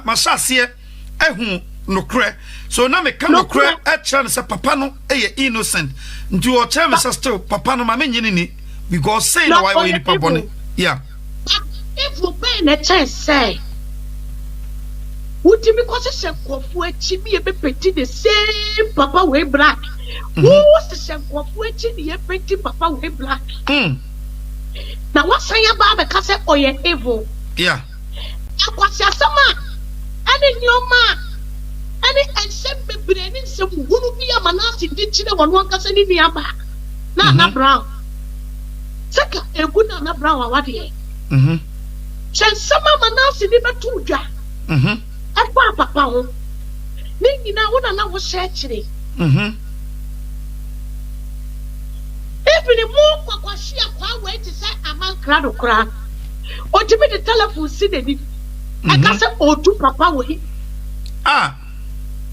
Massasia, no crack. So now me come no crack at chance a papano, innocent. Do your chance still papano, my minion, because say no, I will papone. Yeah. If you pay a chance, say, would you because it's a coffee, chibi, a petty, the same papa way black? Who was the same coffee, chibi, a petty papa way black? Now, what's saying about the cassette or your evil? Yeah. What's your summer? And in your man, and it and send me brain some wouldn't be a manasi ditching on one cousin in the back. Not brown. Second, a good Nana Brown, what ye? Send some manasi never to ya. And Papa, Ning, now what I was searching. Every more was she a far way to say Amankrado Yaa. Or to be the telephone city. I can't say, oh, to Papa way.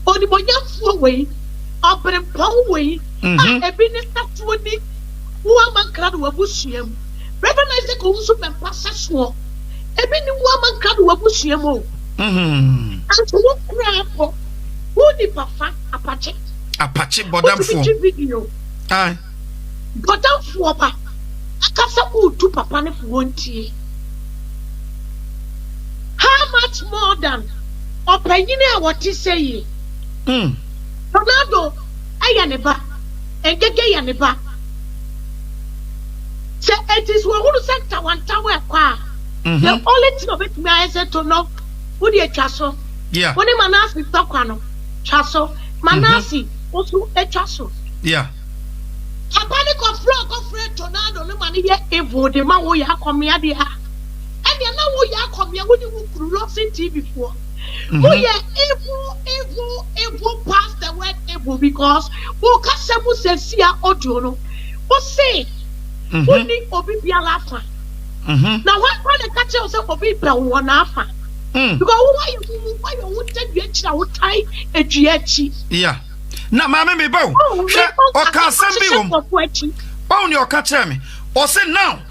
Or the boy way, or but Paul way, a business to me, Amankrado Wabusium. Recognize the Kusu and Passes war. A mini Amankrado Wabusium. And to what crap, who the Papa Apache? Apache, Bodam for video. Aye. Bodam for Papa. I can't say, to Papa if one tea. How much more than opinion what you say? Ronaldo, I am a bar, and gay and a bar. Say it is one who sent one tower car. The only thing of it may I say to know who the castle. Yeah. When a man asked me talk on castle, Manasi also a castle. Yeah. A panic of flock of Fred Tornado, no money yet evil, the man who Akomeah there. And you know who Akomeah who lost in TV before. Who evil past the word evil because who Kasamu says here audio no. Who say who need Obi be a laugher. Now why the catcher also Obi be one laugher? Because why you would take your child tie a GH? Yeah. Now, mamma, me bow. Or can't send me on your catcher me. Or say now.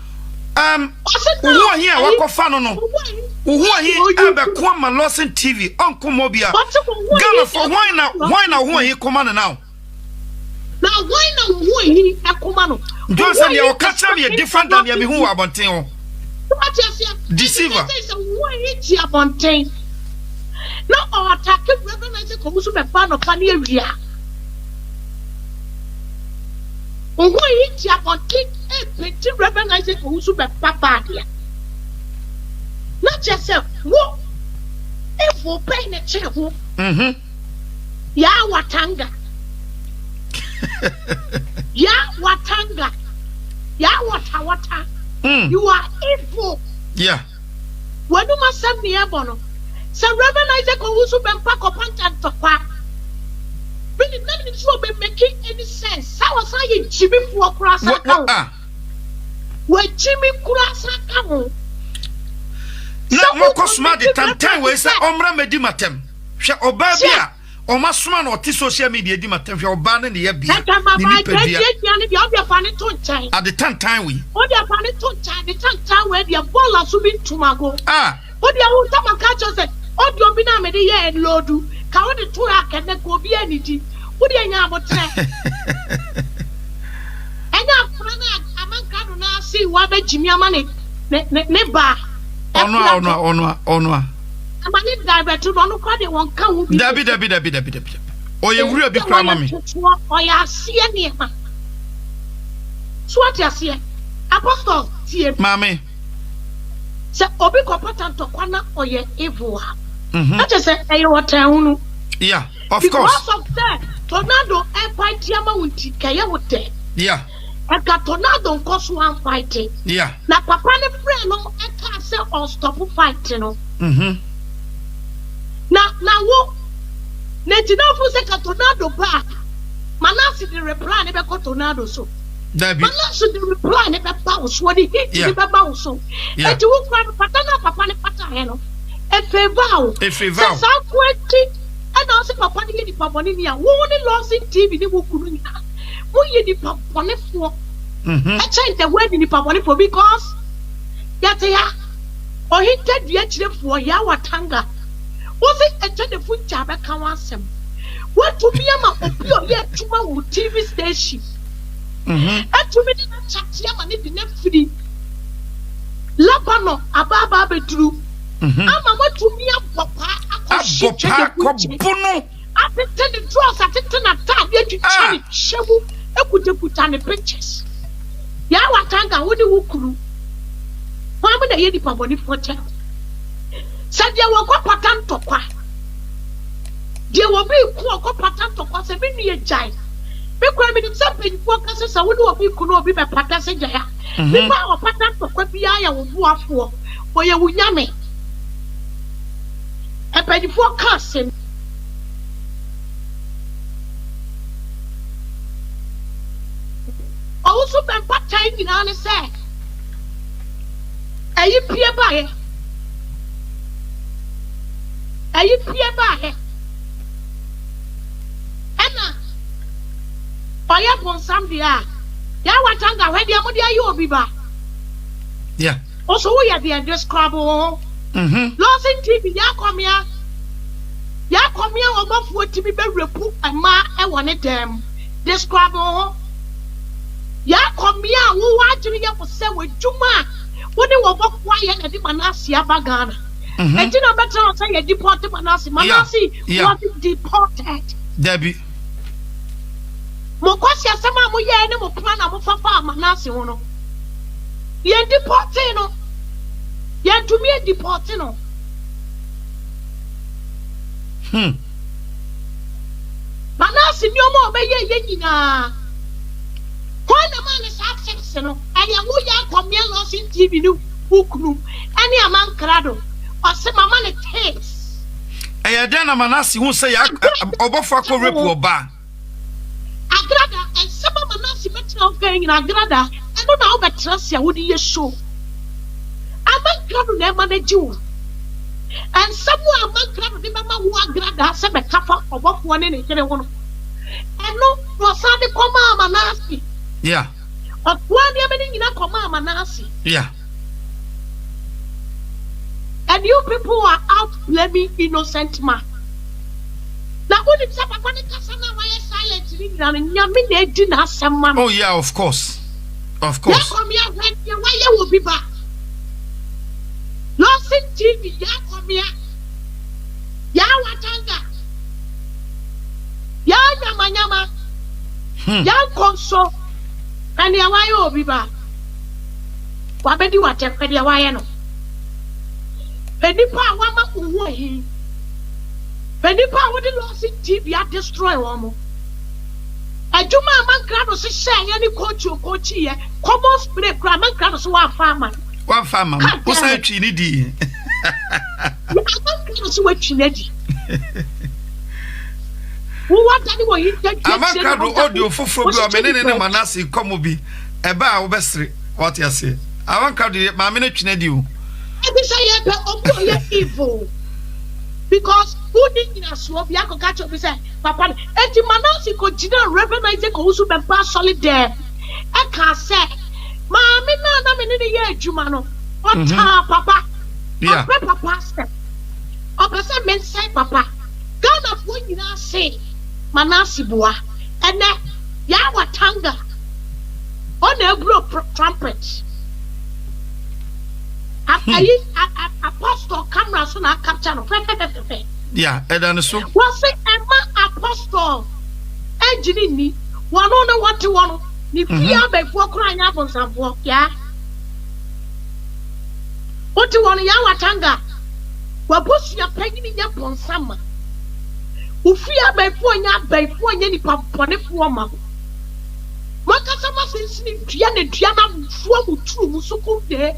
Who are here? What go fan no? Who are here? Ever come and lost in TV? Uncle Mobia. Ghana for why now? Why now? Who are here? Command now. Now why now? Who are here? Command. Don't say your catcher me different than your who are banting. Deceiver. Who are here? Banting. No, or attacking recognizing Komusu be fan of Pania. Who are here? Banting. Petty recognizing Komusu be Papa. Not just say, what if we pay a check? Ya Watanga. Ya Watanga. Ya Watawata. You are evil. Yeah. When you must send me a bono. So recognize Komusu be Papa Panta Topa. Really, none of this will be making any sense. How was I Jimmy for cross account? Where Jimmy cross account? Na moko sma de tantan we say omra medi matem hwe oba bia o masoma na oti social media di matem hwe oba na ye bia ni nipadua at the tantan we o dia fa ne to chan the tantan we dia ball so bi tumago o dia wo tama ka cho say o di obi na me de ye lodu ka wo de to akene ko bi anidi o dia nya abotre enya frana Amankrado na si wa be jimi ama ne ba Onwa. Amani diabetes no kwa de won ka wo bi. Dabi. Oye wura bi kra mami. Oya asie niema. So what you say? Apostle tie. Mami. Se obi ko patanto kwana oye evil. Mhm. That is say e water hunu. Yeah, of course. Because of that, tornado fight yama wuti kaya wote. Yeah. Eka tornado nko so one fighting. Yeah. Na papa ne friend no eka say unstop fighting no. Mhm. Na wo netina fu say ka tornado ba. Manasi the reply ne be ko tornado so. Dabi. Manasi the reply ne be ba so the hit ne be ba so. Yeah. Eti wo kwa pata na papa ne pata he no. Efevao. Efevao. Sa kweti. And also papa ni di papa ni a wo ni losing TV ni wo kunu ni. Wo ye di papa ne fo. Mhm. I change the word ni papa ne for because yate ya o hinta dua kire fo ya watanga. Wo se eche ne fu ncha be kan wasem. What to me ama obi o ye tuma wo TV station. Mhm. Atumi ni na chat ya ma ni di na free. Labano ababa beduru. Mhm. Ama watumi abopa Abopa kobono. Atete the draws, atete na tag, yet you chani shebu, ekuta ne pictures. Ya watanga wodi wukuru. Mama na yedi paboni fote. Sadia wako patanto kwa. Die wobi ku wako patanto kwa se binu ye jai. Be kwa mi ni sabe ni kwa kase sa wodi wobi ku no obi be pata se jaya. Be kwa wo patanto kwa bia ya wo buafo. Wo ye wunyame. Epedifo kase also been part-time in an say. Are you peer by? Are you peer by? Anna, fire upon somebody. Yawatanga, where the Amodia you be back. Yeah. Also, we are the describable. Mhm. Losing TV, Akomeah. Akomeah above what to be report and ma, I wanted them. Describable. Akomeah, who watching you for say with Juma. When they were quiet and the Manasi Abagana. And you know better say a deported Manasi. Manasi was deported. Debbie. Mokosia sama mo ye ne mo plan na mo fafa Manasi hono. Ye deported no. Ye to me deported no. Manasi nyomo obeye ye nyina. When the man is access no, and ya wo ya Akomeah losing TV no ukunu. Any Amankrado. Or say my man takes. Eya den na Manasi hu say ya obofo akọ rape oba. Agrada and some Manasi betra going in Agrada. I don't know about trust ya would ye show. Amankrado na manage you. And someone Amankrado the mama who Agrada say be kafa obofo one in kere one. And no was the koma Manasi. Yeah. Of one year in a koma Manasi. Yeah. And you people are out blaming innocent man. Now, what is up? When it comes to silent, oh yeah, of course, of course. Why you will be back? Lost in TV, Akomeah, Yawatanga, Yama, Conso, and Yawayo will be back. What do you want to say? Yawayano. Penipa wama uwe. Penipa wadi losi TV a destroy wamo. Ajuma Amankrado se share yani kochi ye. Common spirit kra Amankrado so wa farmer. One farmer. Who say twi ni di? Amankrado so wa twi nedi. Wo wa tani wo yin twa. Amankrado audio foforo bi o menene ne Manasi komo bi. Eba a wo besre. What you say? Amankrado ma me na twi nedi o. Evil because who didn't swap Yako catch up say Papa eti Manasi ko jina recognize ko usu be pass solid there I can say Mami na me ni ye adwuma no ota Papa yeah Papa step opese men say Papa Ghana fo nyina say Manasi boa ene ya watanga on e blow trumpet Apostle camera so na capture no. Yeah, and so. Was it Emma apostle engine ni one on what you want ni fear before crying up on some work yeah what you want ya watanga wabusi ya pegini ya ponsama ufia before nya ni papone fuoma makasa masinsi ni dua na fuo mutru musuku de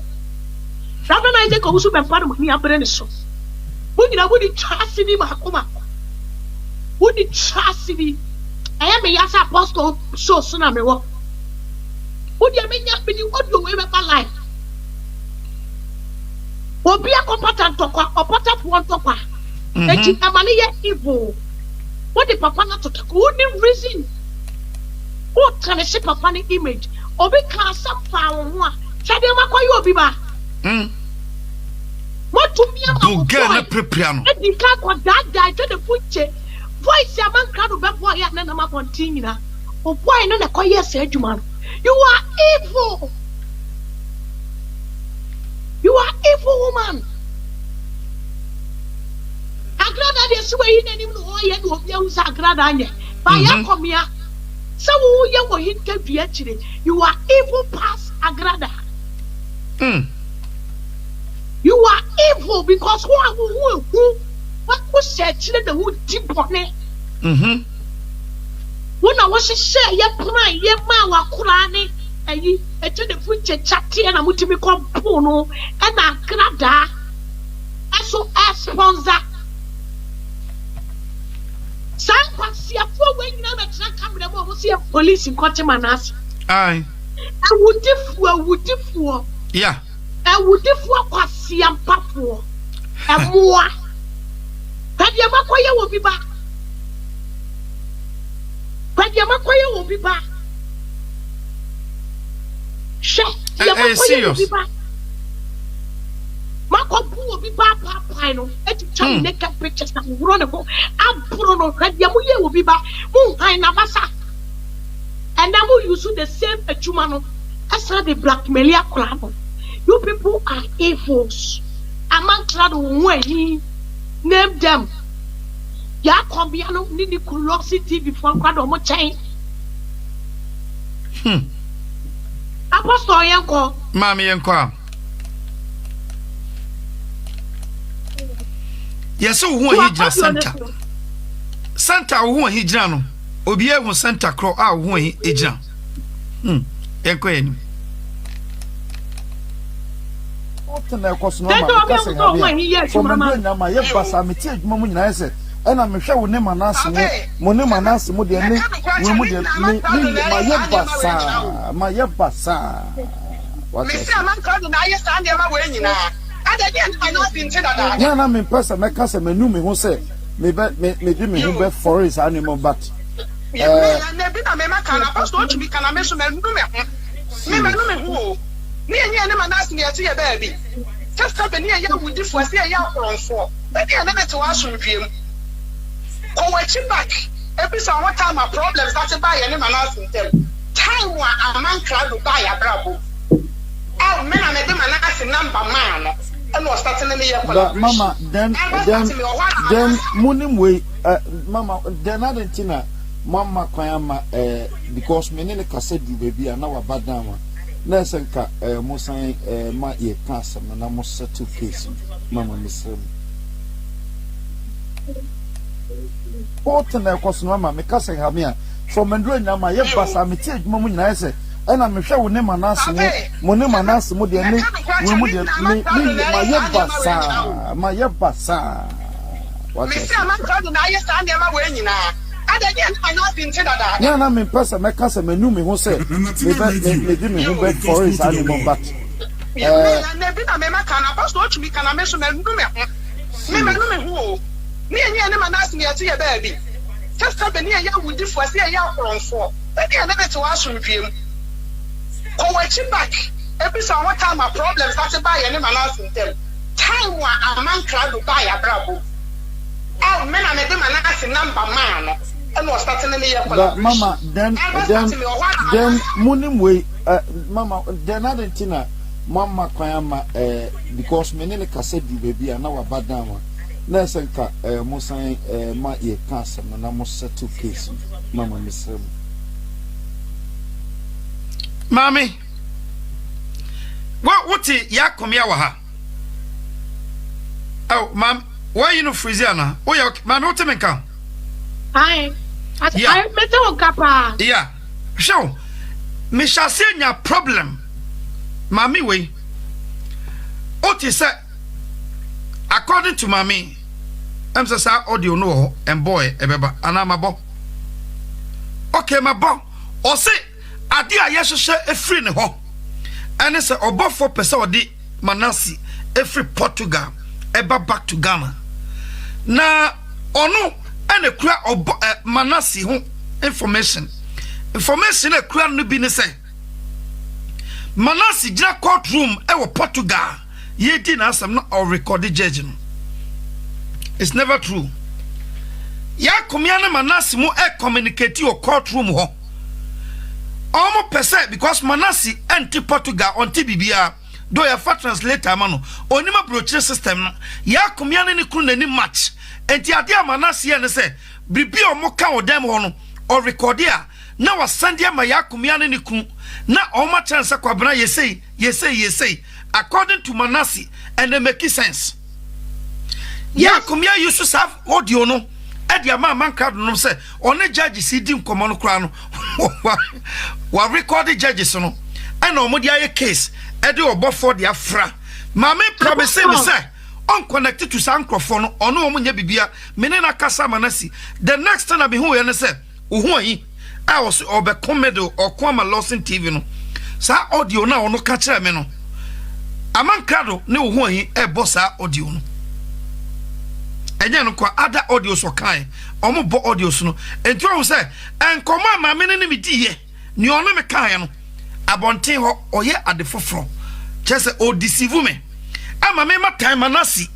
rada na ije ko musu bempado ni abere ni so wonyina wodi trust ni makoma wodi trust ni aya me yasa apostle so so na me wo wodi amenya me ni wodi we be life obi akopata ntokwa opata fu ntokwa eji amani ye evil wodi papa na totako wodi reason o tane papa ni image obi ka safa wo a twede makoye obi ba motumia ma Bugana prepiano. Edi ka ko dada twede fuche voice Amankrado be boy ya na ma continue o boy no na koye se adwuma. You are evil. You are evil woman. Agrada de suwe yi nanim no o ye no obi awusa agrada anye. Ba ya Akomeah. So wo ye wo hin ka dua chire. You are evil past agrada. You are evil because who what was said chire the who deep bone. When I was share ye plan ye ma wa kura ni ayi eche de fuche chati na mutimi kompo no e na agrada. Eso sponsor Sankwasi afo when na metra camera mo see police in Kochi Manas. Aye. Awudifu. Yeah. Awudifu kwasi ampafo. Emoa. Padi amakoye wo biba. Padi amakoye wo biba. She. Serious. Makobu obi ba papa no eti try naked pictures na wuro ne go abro no radio mu ye obi ba mu han na basa and now mu use the same adwuma no asa the blackmail akra. You people are evils. Amankrado won name them ya Akomeah no ni curiosity before kwado mo chen apostle yanko Mami yanko Yes, who hijra Santa who hijra no obi e Santa Crow a who hijra enko eni otena koso no ma ka se ha so me na ma ye basa me ti adwuma mu nyina ese ena me hwe wo ne manase mo ne manase mo de ne wo mu de ma ye basa what is Amankrado na ye stand there ma we nyina yeah, na me person me kase me nu me ho se me di me ho be forest animal but me bi na me maka na pastor to me kana me so me nu me ho me enye ne manase ne ati ye ba bi just be ne ya wudifo ase ya akronfo be ne na me to asomdwem ko wachi back every so what time my problems that buy ye ne manase ntem time wa Amankrado buy ya brabo me na me de manase number man Mama, then munim way, Mama, then I didn't know, Mama Kwayama, because many cassette you baby are now a bad dama. Lesson ka, Mosai, my ear pass, and I must set to face, Mama Miss. What and cause Mama, my cousin Hamia, from Andrea, my yes, I may take Mamma Nice. And I'm sure we never ask mo ne manas mo de ni we mo de my yebasa what is Amankrado na ye stand there ma we nyina adade I not been said that yeah na me person me kase me nu me ho say me di me ho be forest animal but na bi na me maka na pastor otu mi kana me so me nu me ho me enye ne manas ne ati ye ba bi just be ne ya wudifo ase ya akronfo be ne na be to asomdwem ko wachi back every so what time my problems that buy any manase ntem time wa Amankrado buy ya brabo me na me de manase number man and was starting in the Mama then munim way Mama then I didn't know Mama Kwayama because me ne cassette you baby and now bad down na senka mo san ma ye ka asem na mo settle case mama misrem mami what ya Akomeah wa ha oh mam why you no Frisiana oh ya mami what me kan I met a capa. yeah show me shall say nya problem mami we what is that according to mami I'm say audio no and boy ebeba anamabo okay mabo o say ade a yehhehye efri ne ho ene say obofo pese odi Manasi efri Portugal eba back to Ghana na ono ene kura Manasi ho information e kura no bi ne say Manasi gira courtroom e wo Portugal ye di na asem no or record judge no. It's never true. Ya Akomeah na Manasi mo communicate your courtroom ho. Almost per se because Manasi enti Portugal onti bibia do ya fa translator ma no onima brochure system no ya Akomeah ne kru nani match enti ade Manasi ya ne se bibi omo ka odem ho no or record ya na wasandia ma ya Akomeah ne kru na oma chance kwabena yesei according to Manasi and they make sense. Ya Akomeah used to have audio no Edia man crowd no say on a judge CD nkomo no kra no wa record the judges no and omodi aye case ede obofo de afra mama promise me say on connected to san microphone no ono omunya bibia me ne na kasa Manasi the next time I be hu ye ne say ohu ayi I was obe comedy or kwama Lawson TV no sa audio na ono ka kire me no Amankrado ne ohu ayi e bossa audio no enye no kwa other audios okan omo bo audios no enti o say enkoma ma me ne mi diye ni ono me kan no abonten ho oye ade foforo chese o deceive me ama me ma time Manasi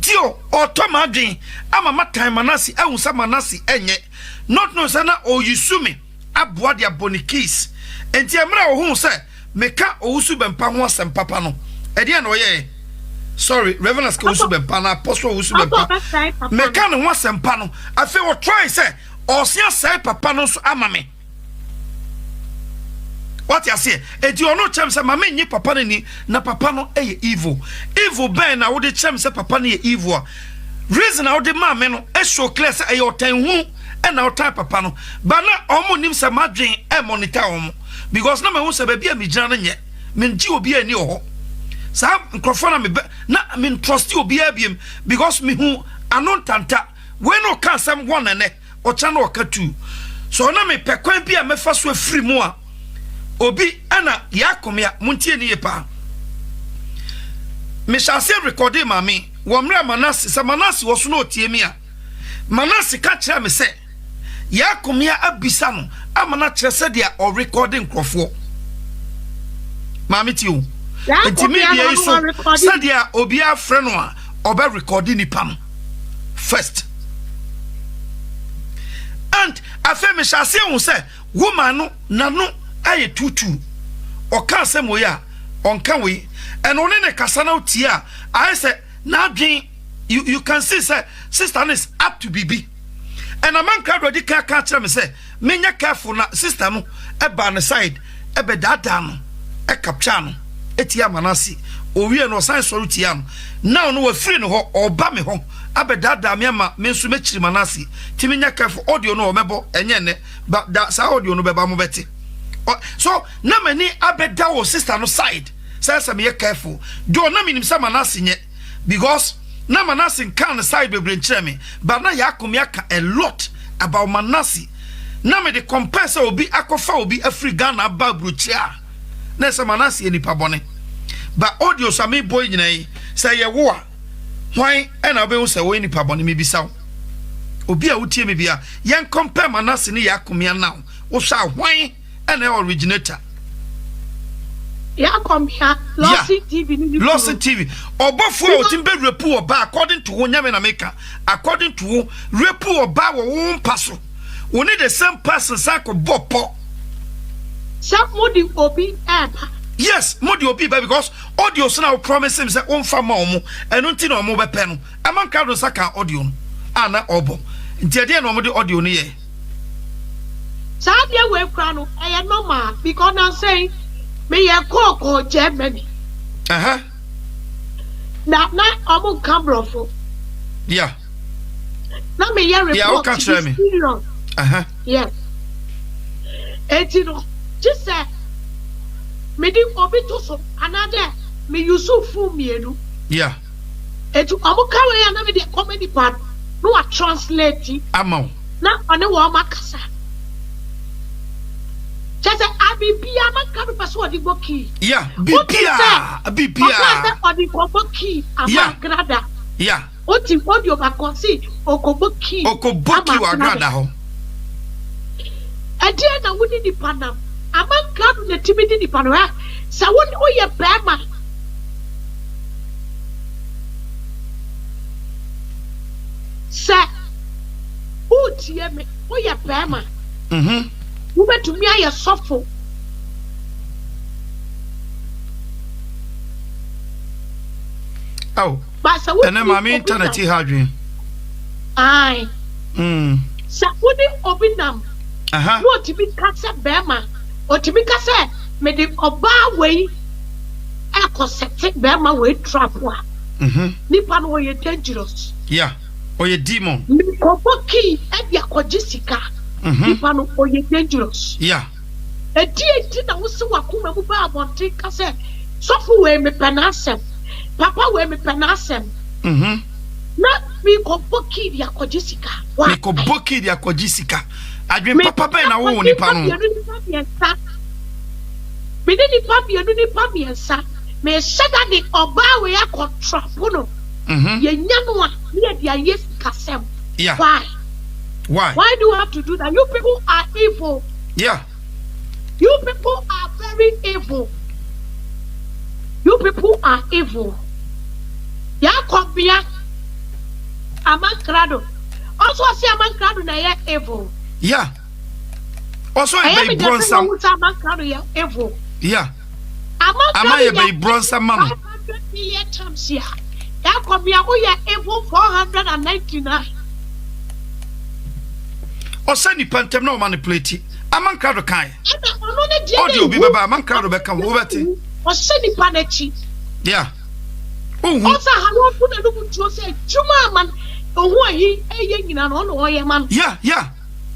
tio o to ma dwen ama ma time Manasi ehun sa Manasi enye not no say na o yusu me aboa de abonikis enti emra o hu say me ka o usu bempa ho asem papa no e de na oye sorry Reverend Usu Bempa na Apostle Usu Bempa me ka ne ho asempa no afi wo try say o sia sai papa no so ama me what you say edi ono chem say mama nyi papa ni na papa no eye evil ben na wo de chem say papa no ye evil reason na wo de mama no e show clear say eye otan hu e na otan papa no ba na omo nim say madwen e monitor omo because na me hu say ba bia me gina no nye me nji obi ani ho sa microphone na me trust obi abiem because me hu anon tanta we no kan sam one ene o cha na o ka two so na me pekwan bia me fa so afiri mu a obi ana ya Akomeah muntie ni yepa me shall say recording mami wo mra Manasi sa Manasi wo so no tie mi a Manasi ka kira me say ya Akomeah abisa no amana kire se dia o recording crofo mami ti o enti media iso se dia obi afre no a oba recording ni pam first and afa me shall say won say woman no nano aye tutu o kan se moya on kan we and on ne kasa na otia I say na dwen you can see say sister is up to bibi and Amankrado di ka kire me say menya careful na sister no e ba ne side e be dada no e capture no etia Manasi owie no san so tia no now no wa free no ho oba me ho abedada me ama me nso mechiri Manasi timinya careful audio no omebo enye ne ba da sa audio no beba mo beti so na mani abeda wo sister no side say me careful do na minim sa Manasi nye because na Manasi kan side bebre nchire me but na ya Akomeah ka a lot about Manasi na me de compare obi akofa obi African ba bruchia na sa Manasi eni pabone but audio so me boy nyina yi say ye wo a hwan ena obehu say wo eni pabone me bisaw obi a wotie me bia yen compare Manasi ne ya Akomeah now wo hwa hwan ena originator ya Akomeah Lawson TV obofo o timbe repu oba according to wo nyame na meka according to wo repu oba wo mpaso we need the same person say ko bopo somebody obi eba Yes, modi obi ba because audio so na promise him say on fa ma omo eno nti na omo be pe no Amankrado saka audio no ana obo nti ade na omo de audio no ye Sadia we kra no e normal because I'm saying me ye koko Germany na omo cambrofo yeah na me ye report yeah o can tell me yes etino just say me di obi to so another me Yusufu mienu yeah etu omo kawe ya na me the comedy part no a translate amount na one wo makasa just abibia Amankrado paso odi boki yeah bibia odi boki Amankrado yeah oti audio ba konsi okoboki wa agrada ho ade na woni di panam Amankrado na timidi di panwa sa woni oye bema sa utie me oye bema wo betumi aye sofo oh basa wo ene mama internet hadwen ai sa woni obinam no otimi kasa bema otimi kasa me de oba wei akosete bema wei trap wa nipa no ye dangerous yeah oye demon koboki e dia kojisika nipa no oye dangerous yeah eti na wo se wakoma mu ba abonte kasa sofu we me penasem papa we me penasem na mi koboki dia kojisika wa mi koboki dia kojisika adwen papa be na wo nipa no me ni nipa miensa me shada di oba we akontrapo no ye nyano a ye dia yes kasem yeah why do you have to do that? You people are evil. Yeah. You people are very evil. You people are evil. Ya Akomeah Amankrado. Also I say Amankrado na ya evil. Yeah. Also I be bronze Amankrado ya evil. Yeah. Amankrado ya be bronze man. 500 million times ya. Ya Akomeah o ya evil 499. Osa ni pantem na manipulate Amankrado kan audio bi baba Amankrado be kan wo beti osa ni panechi yeah osa hawo fu na lu ntuo se juma man ohu ayi eye nyina no no oye man yeah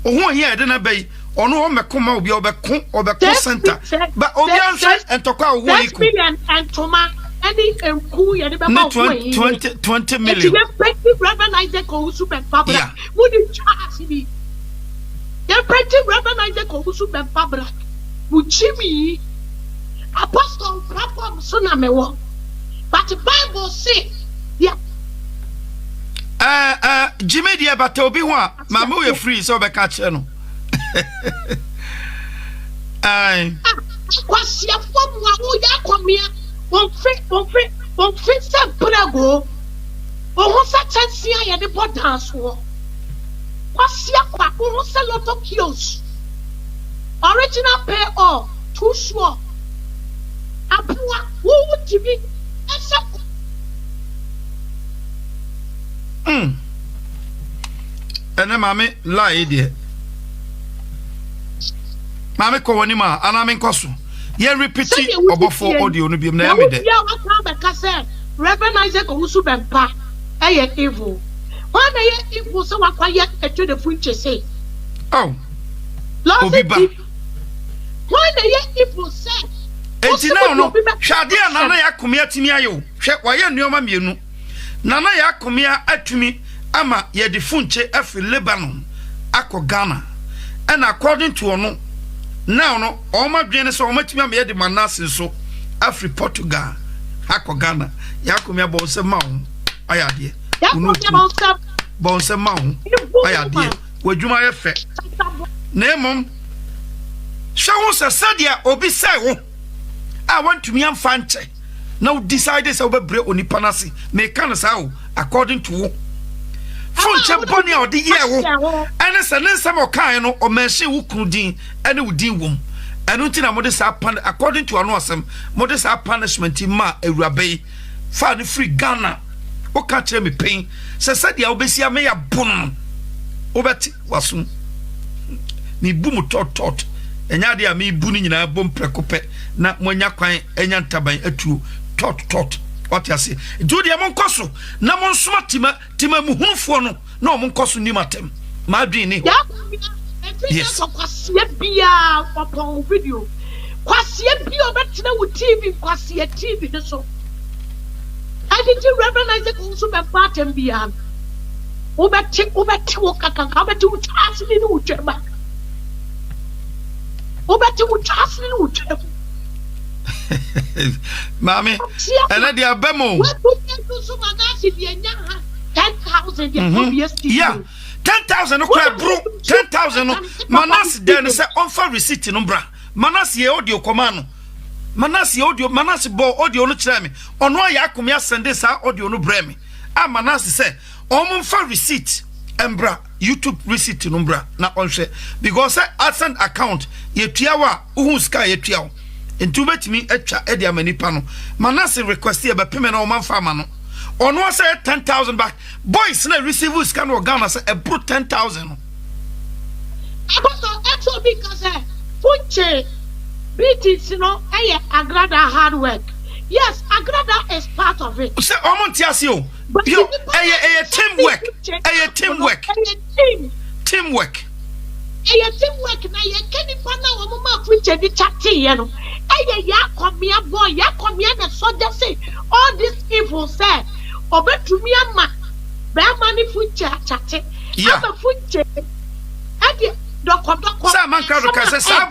ohu ayi e de na bai ono o mekoma obi obeko center but obi anse entokwa ohu ayi ku entoma any enku ye de be ma 20 million Reverend Isaac Owusu ben Fabra mudi charge ni ya pretty Reverend Isaac Owusu ben Fabra muchimi apostle platform so na mewo but the Bible say yeah Jimmy dia bata obi ho a mama we free so be ka che no ai kwasia fom wa wo ya Akomeah won fit se prago o sa chansi ya de dance wo kwasia kwa o se lotto kios original pay all too sure apua wo tibi ese ene mame lie de mame ko woni ma ana me nkoso ye repeat obofo audio no biam na me de ya wa ka be say Reverend Isaac Owusu ben pa eye evil one ye evil so wa kwa ye eto de funche say oh obi ba one ye evil say enti na no hwade na ya Akomeah timi ayo hwe wa ye nneoma mienu nana ya Akomeah atumi ama ye de funche afi Lebanon akọ Ghana and according to ono now no all my dwene so omatimi am ye de manase so afi Portugal akọ Ghana ya Akomeah bo se ma wo ayade unu bo se ma wo ayade wadwuma ye fe na emom hwe se sadia obi se wo I want to me am fanche now decide say obebre onipa nase me kan sa wo according to wo funche boni a odi ye wo ene se ne nsem o kan no o mention wo krudin ene wo din wom ɛno nti na mode saa according to ano asɛm mode saa punishment ma awurabai fa ne free Ghana o ka kyerɛ me pain sɛ dia obesia me ya bon obɛti waso me bu mu tot enya dia me bu ni nyina bom prekopɛ na monya kwan enya ntaban atuo tot what you say do dia mon koso na mon soma tima muhunfo no na mon koso ni matem ma adwin ni yes kwasie bia popon video kwasie bia obetina wo TV kwasie TV ne so I didn't recognize the consumer pattern bia obeti wo kaka obeti wo chance ni wo twema obeti wo chance ni wo twema Mami ene dia bemo 10,000 yeah 10,000 no kwa bro 10,000 no manas den say on for receipt no bra manas ye audio command manas bo audio no kire me ono ya Akomeah send sa audio no bra me a manas say on for receipt embra YouTube receipt no bra na onhwe because say AdSense account ye tuawa uhun sky ye tuawo ntu betimi atwa edi amanipa no manas request ye be peme na o man farmer no ono say 10,000 back boys na receive scan or Ghana say a bro 10,000 also because Funche BTC no Agrada hard work. Yes, Agrada is part of it. Say omontiasio yo teamwork teamwork na ye keni pana wo mama Funche di chati ye no ya Akomeah boy ya Akomeah na soldier say all this evil say obetumi ama be mani Funche chate ama Funche ade dokodoko sa Amankrado ka say sa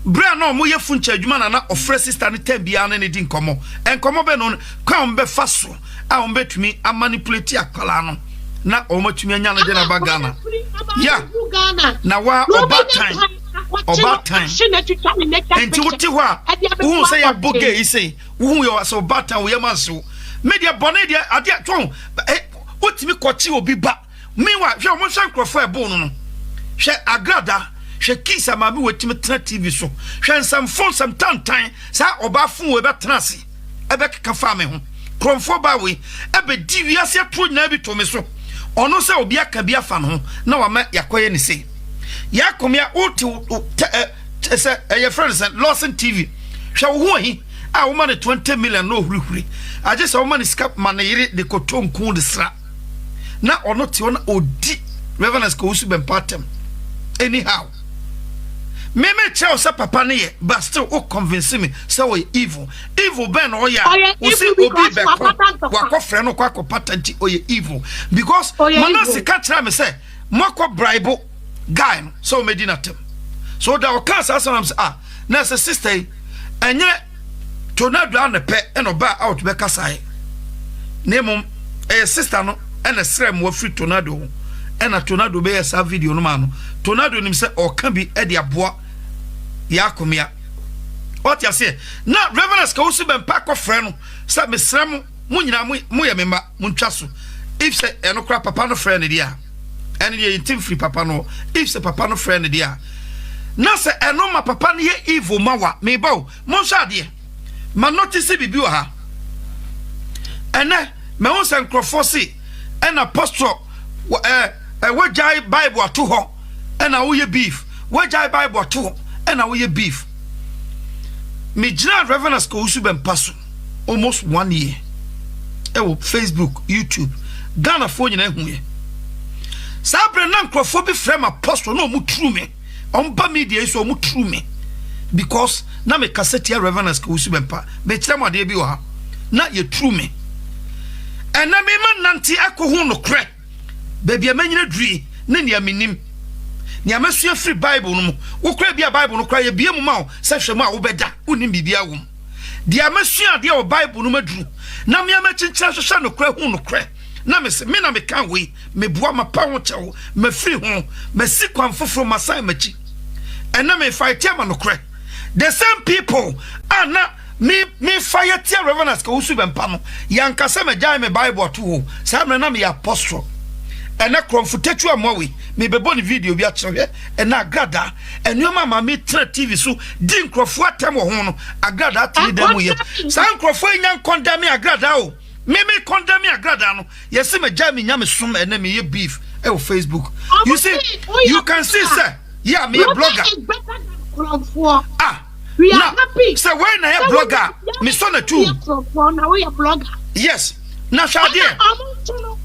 bra no mo ye Funche adwuma na ofre sister ne tabia na ne di nkomo enkomo be no kwa on be faso a on betumi a manipulate akwala no na o matumi anya no de na ba Ghana yeah na wa oba time enti wote ho a wo say ya boge ise wo yo so oba time wo ye manso media bone dia ade ton otimi kochi obi ba mewa hwe mo hwe nkrofo ebo no hwe Agrada hwe kisa mami wetimi tena TV so hwe nsam phone sam tantan sa oba fun we betena se ebe keka fa me ho kromfo ba we ebe di wiase to nyina bi to me so ono se obi aka bi afa no na wa ma yakoye ne se ya Akomeah se your friends and Lawson TV hwe wo ho hi a wo ma ne 20 million no hurihuri aje se wo ma ne scap ma ne yire de koton kun de sra na ono ti ona odi reverence ko usu ben patem anyhow me tell say papa ne ye but still o convince me say we evil ben o ya o say obi be ko wa frɛ no kwa patent o ye evil because manasi ka try me say moko bribe guy no so medina tem so da o ka say na say sister enye tornado an pe e ba out be kasai nemum sister no e na srem wa free tornado e na tornado be sa video no ma no tornado nim say o ka bi e de aboa ya Akomeah what you say na reverence ka usu ben pack of friend say me srem mu nyina mu ye memba mu ntwa so if say eno kra papa no friend dia ene ye team free papa no if say papa no friend dia na say eno ma papa no ye evil mawa me ba mo sha de ma notice bibi wa ha ene me won say nkrofo si ena pastor wajai bible ato ho ena wo ye beef wajai bible ato ho ena wo ye beef me jina reverence ko usu ben paso almost 1 year Facebook YouTube Ghana phone nyina hu ye sabre na nkrofo bi frame apostle no mu true me on ba media so mu true me because na me cassette ya reverence ko usu ben pa be kire mo de bi wa na ye true me ena me man nanti akohu no kre baby amanyina duri na nia menim nia masua free bible no wo kra bia bible no kra ye bia mu ma wo se hwemu a wo beda unim bibia wo dia masua de o bible no maduru na me amachinchira hwehwe no kra hu no kra na me se me na me kan we me boa ma pa wo chewo me free ho me sikwan foforo masai machi ena me fight ya ma no kra the same people ana me fire tia reverence ka usu bempa no yankasa me jai me bible to ho sa me na me apostle ena kromfutetu amwe me bebo ni video bi akyerɛ ena agrada enuoma ma me tra TV so di nkrofo atem wo ho no agrada atini dem ye sa nkrofo nya condemn agrada o me condemn agrada no yesi me jam nya me som ena me ye beef e o Facebook you see you can see sir yeah me a blogger we are happy so when I a blogger me son na too now we a blogger yes na shade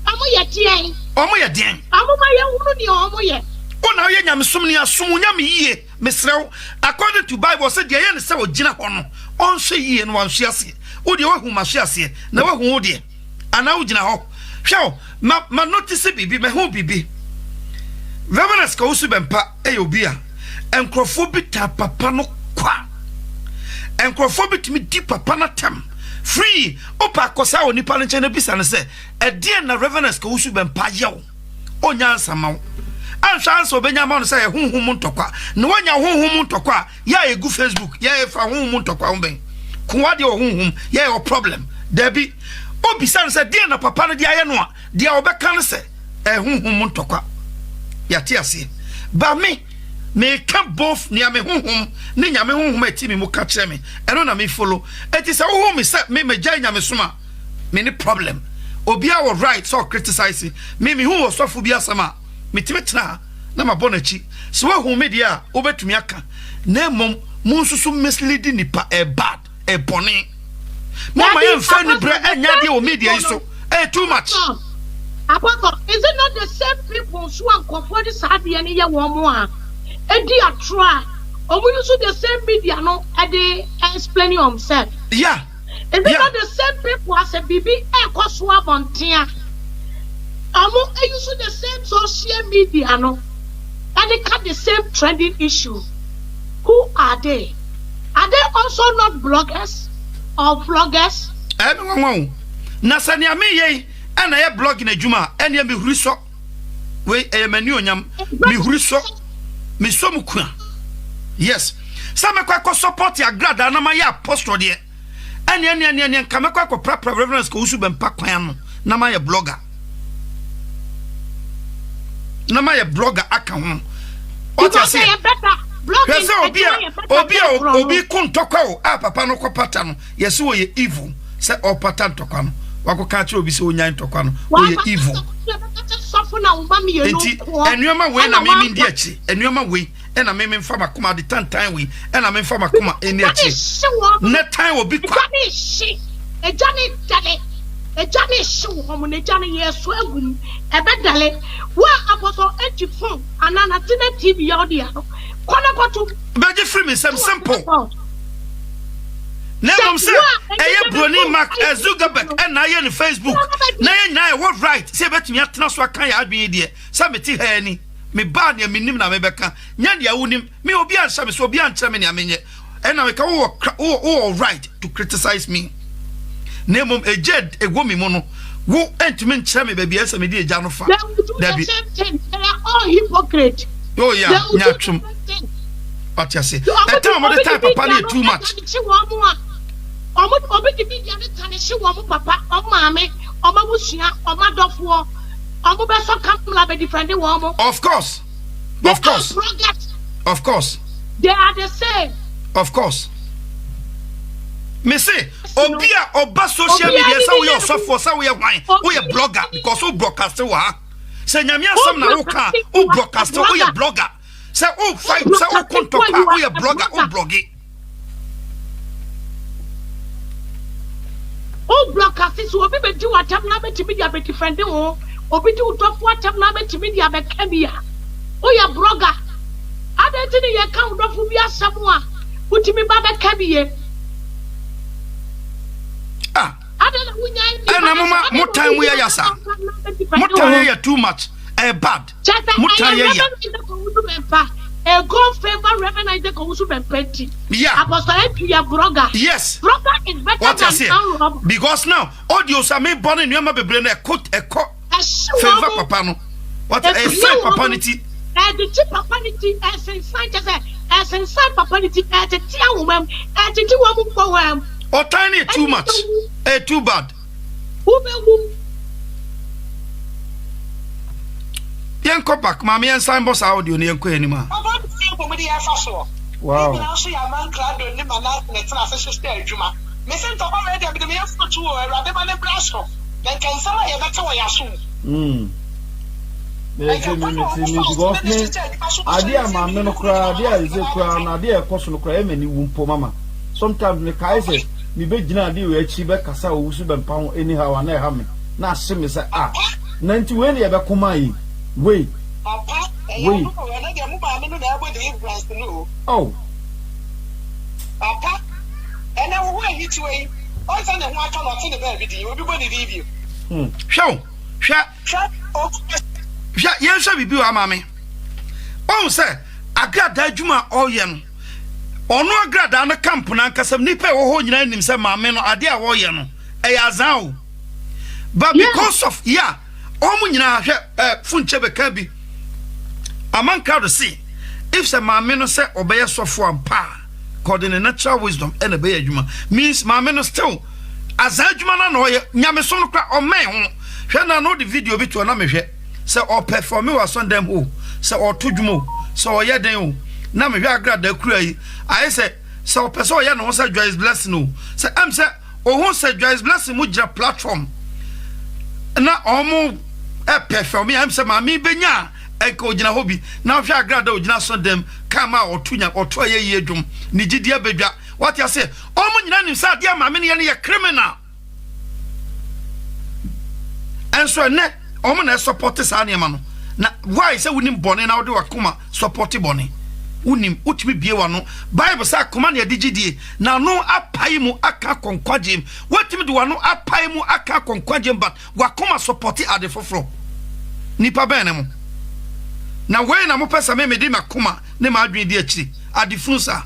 amu ye den omo ye den amu ma ye hunu ni omo ye ona ye nyamsom ni asom nyame yie mesrew according to Bible say de ye ne se ogina ho no onhwe yie no wanhwe ase wo de wahu ma hwe ase na wahu wo de ana wo gina ho hwe ma notice bibi me ho bibi Reverend ka usu bempa obi a enkrofo bi ta papa no kwa enkrofo bi timi di papa na tem free opa kosa oni pa nche na bisa ne se edie na Reverend ka usu bempa yew onya ansama ansha anso benya ma no se hunhum ntokwa ne wonya hunhum ntokwa ya egu Facebook ya fa hunhum ntokwa umben kuwa de hunhum ya your problem debi obisa ne se die na papa no de aye no a de obeka ne se hunhum ntokwa yati ase ba me ka both ni ame honhom ni nyame honhom ati me mu ka kire me eno na me follow eti se honhom me se me megya nyame soma me ni problem obi a wo right so criticize me hu osofo bi asama me timetena na mabonachi se wo hu me dia obetumi aka na mom mu nsusu misleading nipa bad boni mama ye mfa ni bra anya de o media so too much. Apako, is it not the same people who are comforted this idea and ye one more? Edi a try. Or we use the same media no Eddie explaining himself. Yeah. Is it not the same people as a BB echo swab on tia? Amo use the same social media no and they cut the same trending issue. Who are they? Are they also not bloggers or vloggers? Everyone. Nasania me ye. And I have blogging a juma, and you be riso. We a menu nyam, me riso, me somukuna. Yes, some quack support your grad and my apostle dear. And yan come a quack proper reverence go to ben paquan, Namaya blogger. Namaya blogger account. What I say, Obi kuntoko, papa no patano, yes, we evil, say or patan tokano. Wako catch obi so nya ntokwa no we evil enti enuoma we na me ndi achi enuoma we na me mfa makoma de tantan we na me mfa makoma eni achi na tan obi kwa ejani show homo ne jani yeso agum ebedale wa aposo etifon anana tine TV audio no kona kotu beje free me simple. Never say, I Brony Mark Zuckerberg and I on Facebook. Nay, what right? Say, bet me at Naswa can be dear. Somebody henny. Me bad near me nimna mebeka. Nyandia unim, me obian samis will be antamini a minute. And I can all right to criticize me. Name a jed, a woman mono. Who ain't mean chami baby as a media janofa. They are all hypocrite. Oh, yeah, Nyachum. What you say? A time of the type of money too much. Obi di media ne tane hye wo mo papa o maame o mabusua o madofo o mo be so kamla be different wo mo. Of course they are the same. Of course me say obi a oba social media say we osofo say we wan we blogger because we broadcast wa say nyame asem na wo ka we broadcast we blogger say oh fight say we contact we blogger we blogging. Oh, broadcast so obi be di watam na be timi dia be different o obi di utofo watam na be timi dia be kamia o ya blogger adenti ne ye kan udofo bi asam a utimi ba be kamie adena wunya na mama mutan we ya sa mutan ya too much bad mutan ya a God favor Reverend Ideko Bempenti. Yeah. Apostle Antwi ya blogger. Yes. Blogger is better what than because now audios are made born in your mother brain a coat favor papa no. What a sign papanity. The papanity as in sign as in sign papanity at the tia woman at the woman poem. Or tiny too much. Too bad. yen ko back ma me yen sign boss audio ne yen ko anima wow na so ya Amankrado ni mana na tena sister adwuma me se to ba ready be me yefo to o erade ma ne braso na kan sama ye beta wo yaso because me ade amame no kra ade ize kra na ade ekoso no kra emani wumpo mama sometimes me kai say me be gina ade we achi be kasa owusu be mpa ho anyhow na ha me na ase me say na nti we ne be koma yi we oh papa and I will hit you away on Sunday who I cannot see the baby will be going to leave you show yen sha bibi wa mame on say agrada adwuma oye no ono agrada na camp na kasam nipa wo ho nyina nim say mame no ade a wo ye no e yazan o but because of omu nyina hwe funche beka bi Amankrado see if say mame no say obeye sofo ampa according to natural wisdom and obey adwuma means mame no still azan adwuma na no ye nyame so no kra o men ho hwe na no the video bi to na me hwe say or perform was on them oh say or tudwumo say or yeden oh na me hwe agrada kura yi I say or person or ye no say joy is blessing oh say am say oh say joy is blessing mu gira platform na omo perform am say mami benya enko gina hobi na hwe agrada ogina so dem kama otunya oto ye dwum ni gidi abedwa what you say omo nyina nim say dia mami ne ye criminal and so ne omo na support sa na no na why say wunim bone na wode wakoma support bone wunim utimi bie wa no bible say akoma na digidie na no apai mu aka konkwajem watimi de wa no apai mu aka konkwajem but wakoma support ade foforo nipa ben ne mo na we na mo pesa me de makoma ne ma adwen di akiri ade funsa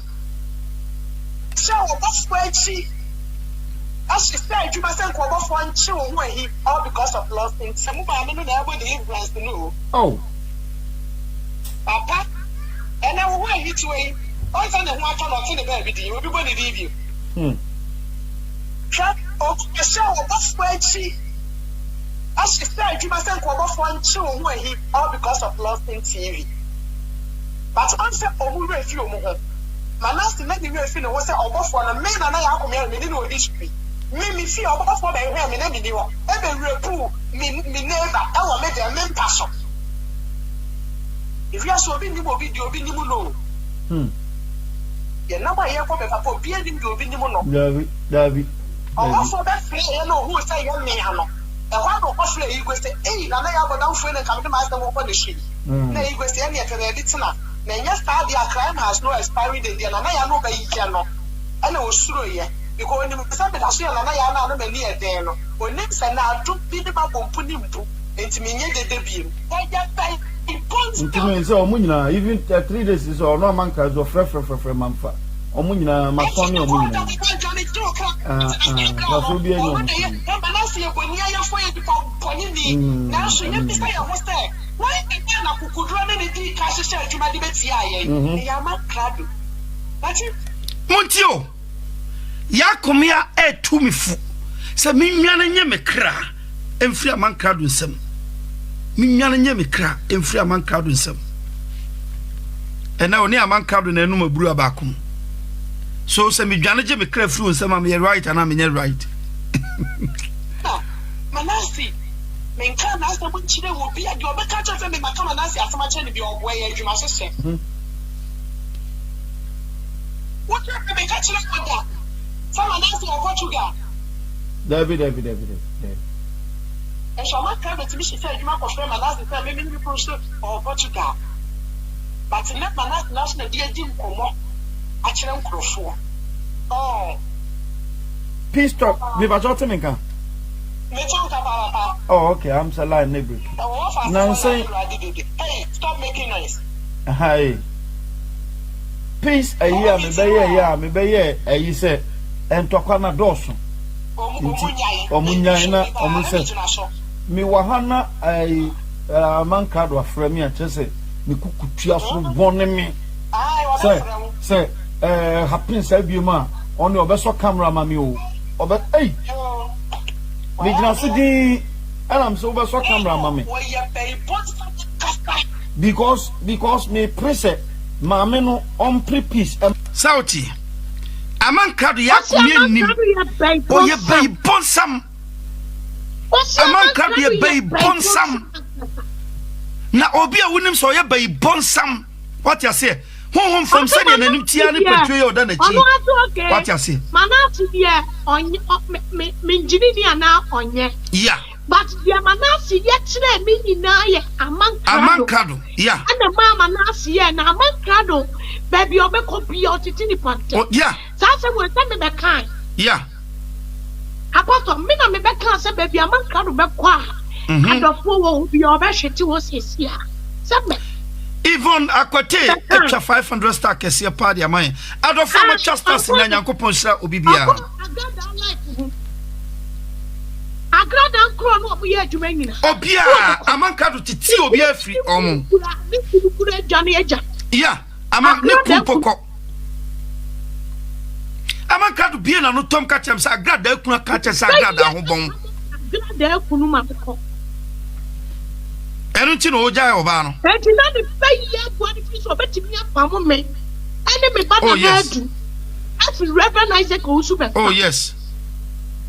so obofuachi as you said, you must go off one chill away, all because of lost things. Some of them never the influence to know. Oh, Papa, and I will hit you away. All the one cannot see the baby, you will be going to leave you. Trap of the show of Buffway. As you said, you must go off one chill away, all because of lost things. But answer over a few more. My last thing, let me feel was off for a man and I Akomeah, me didn't history. Me feel about for my hair, me never knew. Every repoo, me never, I will make a man pass up. If you are so big, you will be your video low. You're not my air for being your video. David. Also, that's you know who say young man. And one of us, you go say, hey, and I have a down friend and come to master of the sheet. Nay, you go say, any of the listener. Then yes, the crime has no expiry date, and I know by you. And I was through here. Because when you said that I see another yana no many a day, when next and I took the bubble put him to intimidate the debut. I just by intimidate so Munina, even 3 days is or no man can of fresh Mamfa. Or Munina, my son, or Munina. That will be a no. Now, so you say I was there. Why could run any cash to my debate? Amankrado. That's it. Montio. Ya Akomeah to me fu. Say me nwana nye me kra emfiri Amankrado nsem. Me nwana nye me kra emfiri Amankrado nsem. Ena oni Amankrado na enu maburu abakum. So say me dwane je me kra firi nsem am ye right and am ye right. Manasi. Me nka na asa mo chire wo bia de obeka cha se me maka Manasi asama che ne bi ogbo ye adwuma sese. What you me ka chire ko da? Someone else in Portugal. David. And so my private mission said you might confirm my last time, maybe we process or Portugal. But in that manner, national dear Jim Como, I can't cross. Oh, peace talk. We were talking about. Oh, okay. I'm Salah neighbor. Now say, hey, stop making noise. Hi. Peace. Me be you say. And to Kana Dawson. Omunyana, Omusa. Me wahana Amankrado afre me atese me kukutua so bone me. Say happen say bioma on the obeso camera mami o. Obe hey. Me gina so di and I'm so obeso camera mami. because me pressure maame no on pre-peace Sauti Amankrado Yaa Akomeah nim oye bay bonsam Amankrado ye bay bonsam na obi a wonim so ye bay bonsam what you say hon from say na nim tia ne petwe oda na chi what you say manati dia onye me njini ni ana onye yeah but dia manasi ye kire me nyina ye Amankrado yeah ana mama nasi ye na Amankrado baby obekopia otiti ni pante oh yeah sasa we say me be kan yeah apoto me na me be kan say baby Amankrado be kwa adofo wo bi obehweti wo sesia sabe even akwate extra 500 star kese party amai adofo mo chasters na Nyankopon sra obibia agrada nkro no obu ye adwuma nyina obia Amankrado titi obia free omo kura jani eja yeah ama ne kumpoko Amankrado bia na no tom ka chem sa agrada akuna ka chem sa agrada ho bon agrada akunu ma ko enu ti no oja oba no enti na de baye body fish obetimi apamo me ene me baba headu afi Reverend Isaac Ousupe oh yes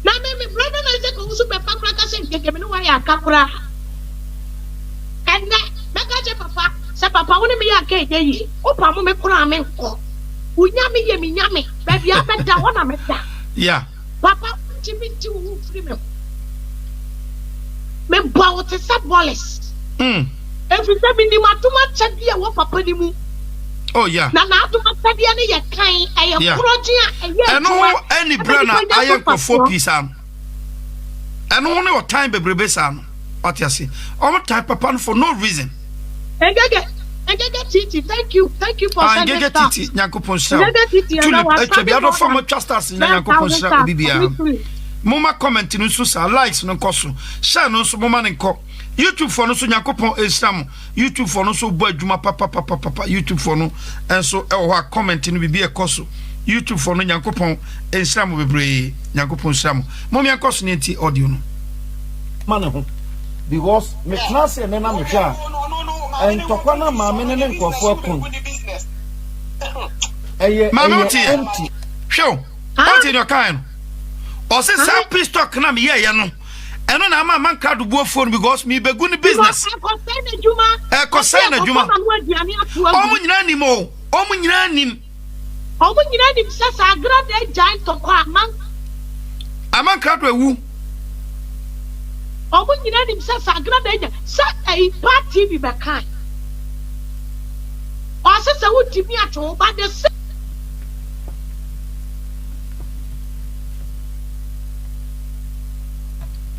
na me Reverend Isaac Ousupe pakra ka se nkeke me no wa ya kakura ene meka je papa se papa woni me ya ka eyi opamo me kura me nko unyame ye mi nyame baby abeda wona me da yeah papa timi ti wo free me bawo te sabolis every time ni matuma chadi e wo papa ni mu oh yeah na atuma chadi ne ye kan aye projia aye eno any brana aye kofo pisa eno ne o time bebrebe sa no what you say o type papa for no reason Engege titi thank you for sending that titi Nyankopon sha tulip e do form trusters Nyankopon sha bibia moma comment no so sa likes no koso share no so moma nko YouTube for no so Nyankopon Islam YouTube for no so bo adwuma papa YouTube for no enso e ho comment no bibia koso YouTube for no Nyankopon Islam bebre Nyankopon Islam mom yankoso ne ti audio no man ho because me class e na me hwa en tokwa na maame ne nkofo akun empty show what in your kind o se sa pistock na me ye no eno na Amankrado buo phone because me begu ni business ko say na juma o mu nyina nim sasa agrada giant tokwa Amankrado ewu omo nyina nim sasa agrada eja sa ai party bi bakai o sasa wutimi atwo ba de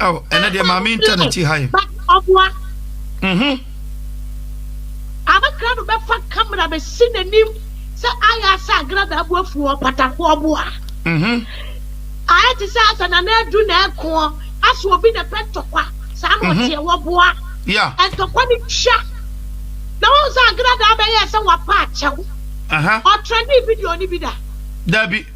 oh ena de mama internet high obwa Amankrado be fa camera be sinanim sa aya sa agrada abuafu opatako obwa aya ti sa na adu na eko aso obi na petokwa sa no tie woboa yeah entokwa ni twa na won sa agrada be ye se wa pa achew o trending video ni bi da dabi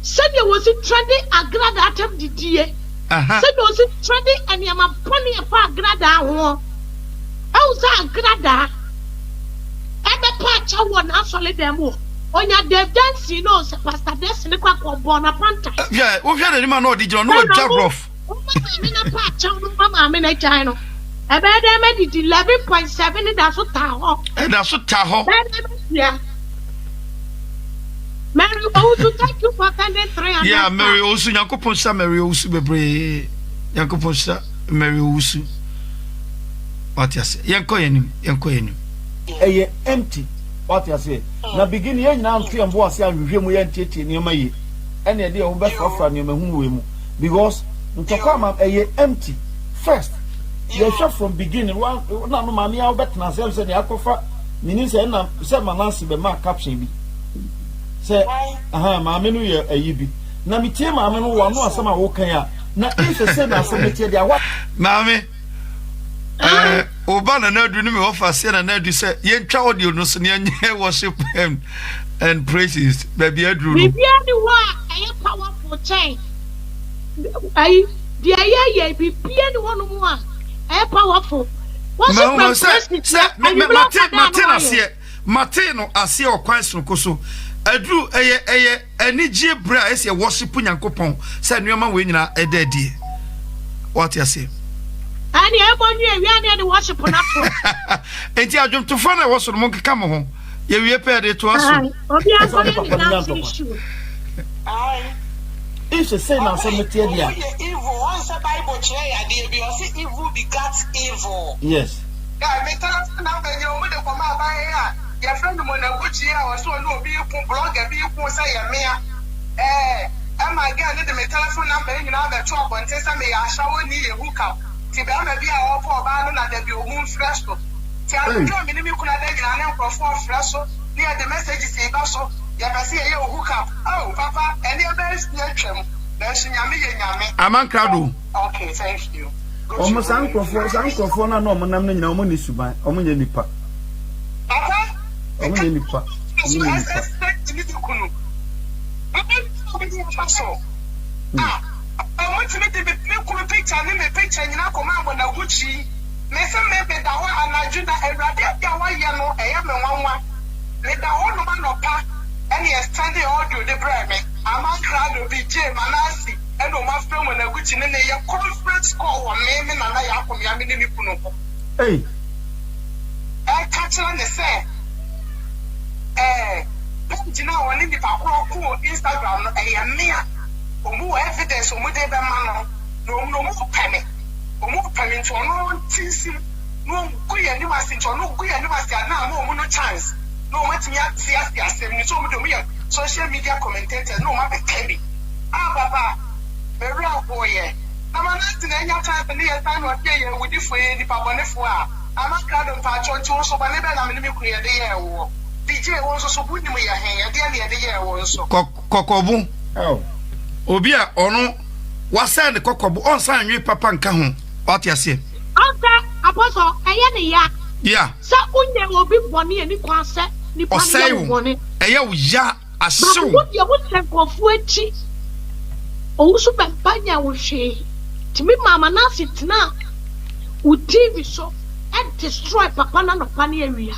said there was a trending agrada atem didie said there was a trending aniama poni e fa agrada ho e sa agrada e be pa achew na solid dem o onya de dance no se pastor dance ne kwa ko bona panta yeah wo hwe de ma no di jiro no jab rough me na pa achew no mama me na chai no e be de me di 11.7 da so ta ho yeah Mary also thank you for sending 300 yeah Mary also Nyankopon sha Mary also bebre Nyankopon sha Mary also what you say yenko yenim empty what you say na begin ye nyina ntwe mbo ase ahwehwe mu ye ntete ne ma yi ene de wo be frafra ne ma hu we mu because ntokwa ma empty first ye show from beginning one na no ma me a bet na self say ne akofa mini say na say manasi be ma caption bi say ma me no ye ayi bi na me tie ma me no wa no asema wo kan ya na if say na asema tie dia what ma me oba na adu ni me offer say na adu say ye twa audio no so ne nye worship and praises baby adu no bibia ni wa aye powerful chain ai dia ye bibia ni wonu mu a aye powerful Matino asie okwanso koso adru eye anigye bra ese worship Nyankopɔn se nneoma we nyina edadie what you say ani ebonu ewia ne de worship na pro enti adwomtofo na woso mo nkeka mo ho ye wie pe de to aso obi akọ ni issue if you say now some metia dia evil once the Bible clear ya dey be say evil begat evil. Yes. Yeah, me tell us now when you mo dey come about here. Your friend mo na guchi ya o so no be ku blogger be ku say ya me am again need me telephone number you know be to abonte say me ya shawo ni ye hook up. Ti be am be a o for ba no na da bi o mu fresh to. Ti a do me ni me kuna da gina na nkrofo fresh so. Ni the message say ba so. Ya ba say ye hook up. Oh papa, any be na twem. Na shi nyame ye nyame. Amankrado. Okay, thank you. Almost sankrofo na no mo nam na nyina mo ni suban o mo nye nipa. Papa Omo nye nipa. Hey. Jina wani ni pakro ko Instagram no mea omu evidence omu de be ma no mu peme omu peme nto no tinsi no guye ni masi nto no guye ni masi na ma omu no chance no matimi atia asem ni so omu de omu ya social media commentators no ma be kebi baba very aboye na ma na tin enya time ni ya time wa ye wudi fo ye ni pabonefo Amankrado pa church so ba ne be na me ni kuye de ye wo DJ wonso so buni mu ya hen ya de ye wonso kokobu obi a ono wasa ne kokobu on san nwe papa nka ho what you say anta apostle eye ne ya sa unye obi boni ani kwa se ni pa ne boni eye wo ya ahyew wo ye wo tenkofu achi o so be banya wo hwe timi mama na sitina u TV so and destroy papa na no pa ne awia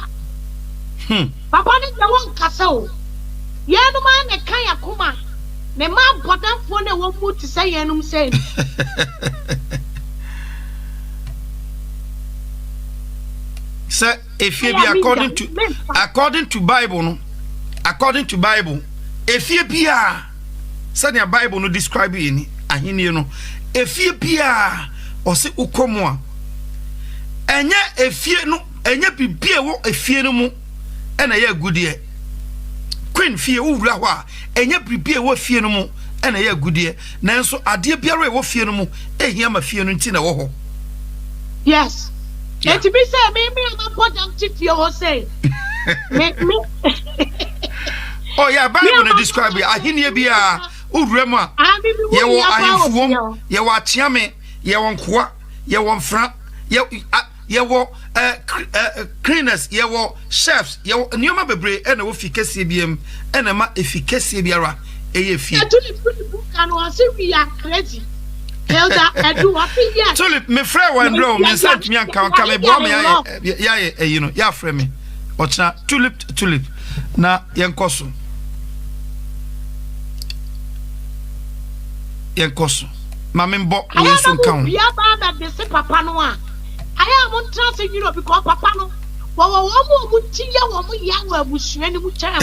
papa ni je won kasa o ye no ma ne kan yakoma ne ma bodanfo ne wo mu ti say yenum say say if you be according to Bible no according to Bible if you be say the Bible no describe ni ahini no if you be o se ukomo a enye efie no enye bibie wo efie no mu ena ye agudie queen fie wo wura ho a enye bibie wo fie no mu ena ye agudie nanso ade biara wo fie no mu ehia ma fie no nti na wo ho yes it be say me am important fie ho say me oh yeah Bible no describe ahini bia wura mu a ye wo ahimfuom ye wo atiame ye wo nkoa ye wo mfra ye wo cleaners ye wo chefs ye wo nioma bebre e na wo fikese biem e na ma efikese biara e ye fi Tulip me frɛ one row me sent me anka me bo me ya you know ya frɛ me ocha tulip na yenkoso ma me mbo yenso nka ya ba da de se papa no a I am on trust you because papa no wo mu tiya wo mu ya wo abusua ni mu kyam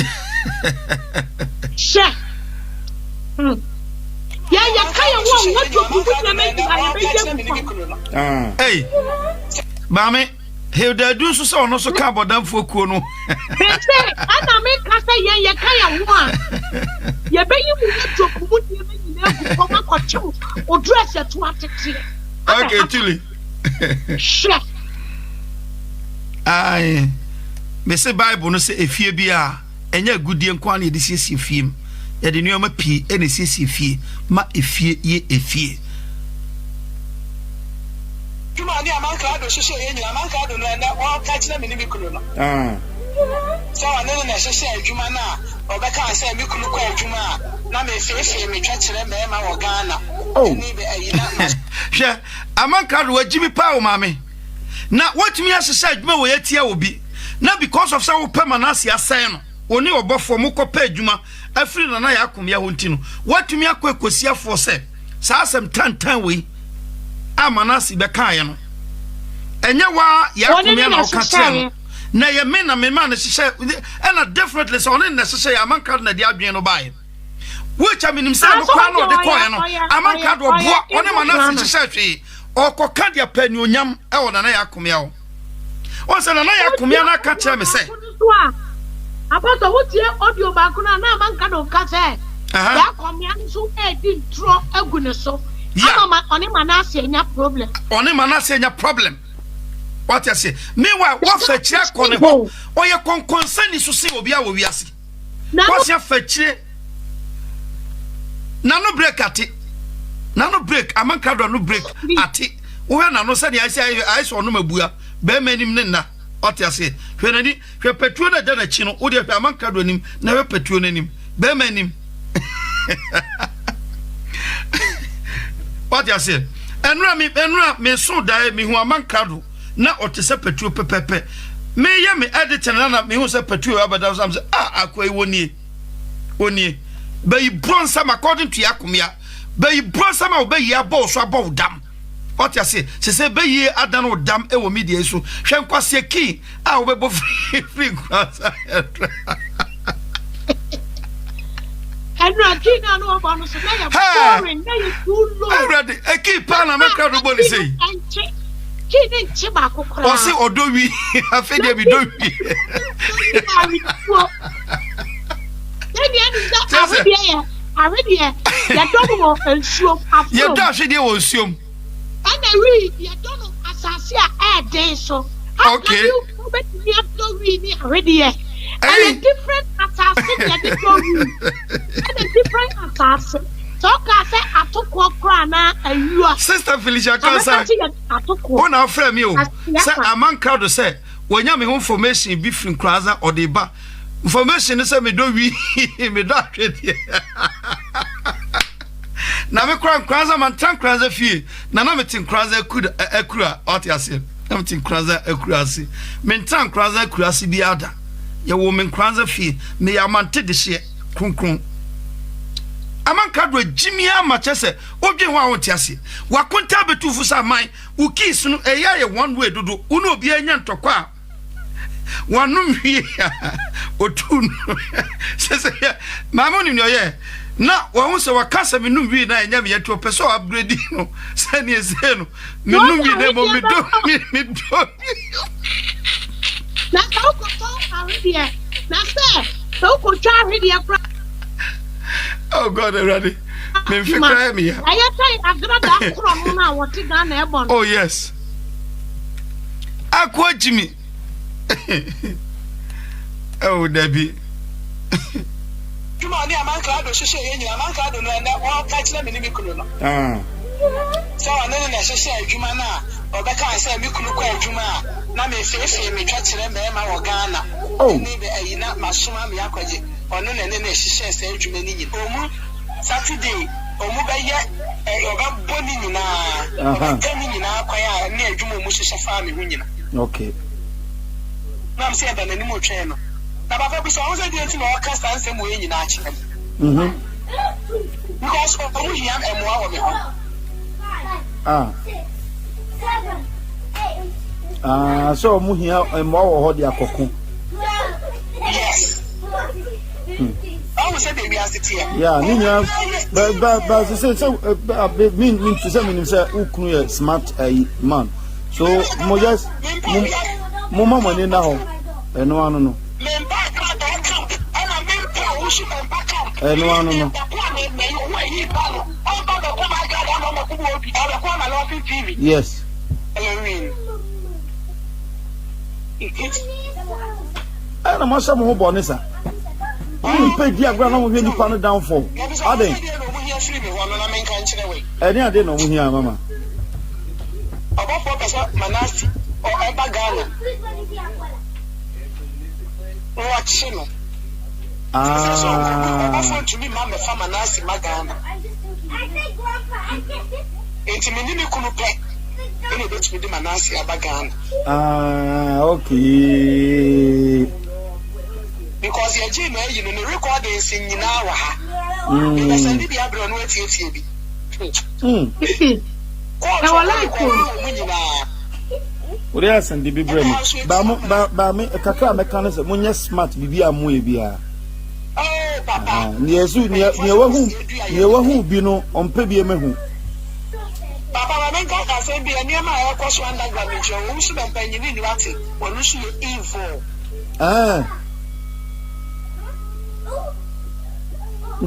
she ya kaya wo what you put na make I hey mame Hilda do so so no so ka bodamfo kuo no be say ana me ka say ya kaya wo a ya be yi mu to mu ni me ni na ko ma ko chu o dress ya to atete okay Chili Chef. Ai me se Bible no se efie bia enya gudie nkwa na yedisiesie fiem yede nioma pi ene siesie fie ma efie ye efie Juma ni Amankrado hyehyɛ ye nyina Amankrado no na o ka kyerɛ me ni mikuru no so ane na hyehyɛ adwuma na obeka sɛ mikuru kwa adwuma na me fefie me twa kyerɛ me ma wo Ghana ni be ayina hwɛ Amankrado wagimi pa o mame na watumi ahyehyɛ adwuma wɔ yatia obi na because of say wo permanence asɛn no oni obofo mo kɔpɛ adwuma afiri na Yaa Akomeah ho nti no watumi akɔ ekosiafo sɛ saa asɛm tantan wei amanase bɛkae no ɛnyɛ wa Yaa Akomeah na ɔka kyerɛ no na ye me na me ma na hyehyɛ ɛna definitely sɛ ɔne na hyehyɛ Amankrado na de adwen no bae which I mean himself no kwa no de kɔɛ no Amankrado boa ɔne manase hyehyɛ hwee ɔkɔka de apani onyam ɛwɔ na Yaa Akomeah o sɛ na Yaa Akomeah na ka kyerɛ me sɛ Apostle, what your audio back on a man can of Cassa? Yaa Akomeah so didn't throw a goodness so. On him, Manasseh, no problem. On him, Manasseh, no problem. What I say? Meanwhile, what's a check on him? Or your concern is to see what we are seeing. What's your fetch? Nano break at it. Nano break. Amankrado no break at it. When I know, I say, I saw no Mabuya, bear many nina. What I say? When I did, your Petrona done a chino, or the Amankrado him, never Petrona him, bear him. What I say? Enra me so die me who Amankrado na otese Petro pepepe. Me ya me edit na me who say Petro abada am say akwai woni. Be bron sam according to Yaa Akomeah. Be bron sam obe yi abo so abo dam. What I say? Say be yi adan o dam e wo media so. Hwe nkwase ki a obebo free grass. Enra ki na no about so na ya boring na you too low. Already e ki pa na Amankrado body say. Ki ne nche ba kokora. O se odowi afi de bi dowi. Already ya domo ensuom afro. Ya da hwe de wo nsuom. And I read ya dono asase a den so. Okay. But you have to read already. And a different assassin that is and a different assassin. Talk I say I took crana and you are Sister Felicia Kansa. One our friend you say Amankrado say when you me information be from Kraza or the bar. Information is me do we me do it. Na me Kraza man tank Kraza fee. Na me tin Kraza could ekura out yase. Na me tin Kraza ekurasi. Me tank Kraza ekurasi bi ada. Ye woman Kraza fee me amante de hye kronkron. Amankrado Jimmy Amachese, Obje wa wontiase. Wakonta betufu sa man, ukis no eya ye one way dodo, uno bi anya ntokwa. Wanum hie otun. Sese mamoni no ye. Na wo se wakasa me num wi na enya me yeto peso upgrade no. Sane ese no. Me num wi na mo me do. Na ka ko to already. Na se, to ko twa already. Oh God, already. Me fi cry me. Oh yes. Akwa Jimmy. Oh Debbie. Juma ni Amankrado hyehyɛ yɛ nyina Amankrado no na wa ka kyerɛ me ni mikunu no. So ɔno na hyehyɛ adwuma na ɔbɛka sɛ mikunu kɔ adwuma na me fefe me twa kyerɛ me ma wɔ Ghana. Ni be ayi na masoma me akɔgye. Ɔno na ne hyehyɛ sɛ adwuma ni nyina. Omu Saturday omu bɛyɛ ɔba boni nyina. Ɔba ni nyina kwaya ne adwuma omu hyehyɛ fa me ho nyina. Okay. Na am sɛ da na ni mo twɛn no. Na baba bi so ɔno sɛ di enti na ɔka sansɛm wo nyina akyerɛ. Because omu hiam ɛmoa wɔ me ho. So omu hia ɛmoa wɔ hɔ de akɔko. Yes. I was saying we are sitting here. Yeah, Nina, but say mean to say me say ukunu smart man. So mo just mo mama ni na ho. Eno anu no. Eno anu no. Yes. Ana mo sha mo ho bone sa. You pay the ground on when you pan down for. Are they? Any idea no here, Mama? About 4% Manasi or Ebagana. Watch him. To me, Mamma Famanasi Magana. It's a minimum Kunupe. any bit with the Manasi Abagan. Okay. Because your Jim, you know, the recordings in Yinawa. Because I did the Abron with you. What else and the Bible? Bami, a cacra mechanism, when you're smart, Bibia Muebia. Oh, Papa. Near who be no on Pebiamu. Papa, I think I say be a near my course underground, who should have been in Latin, or who should evil.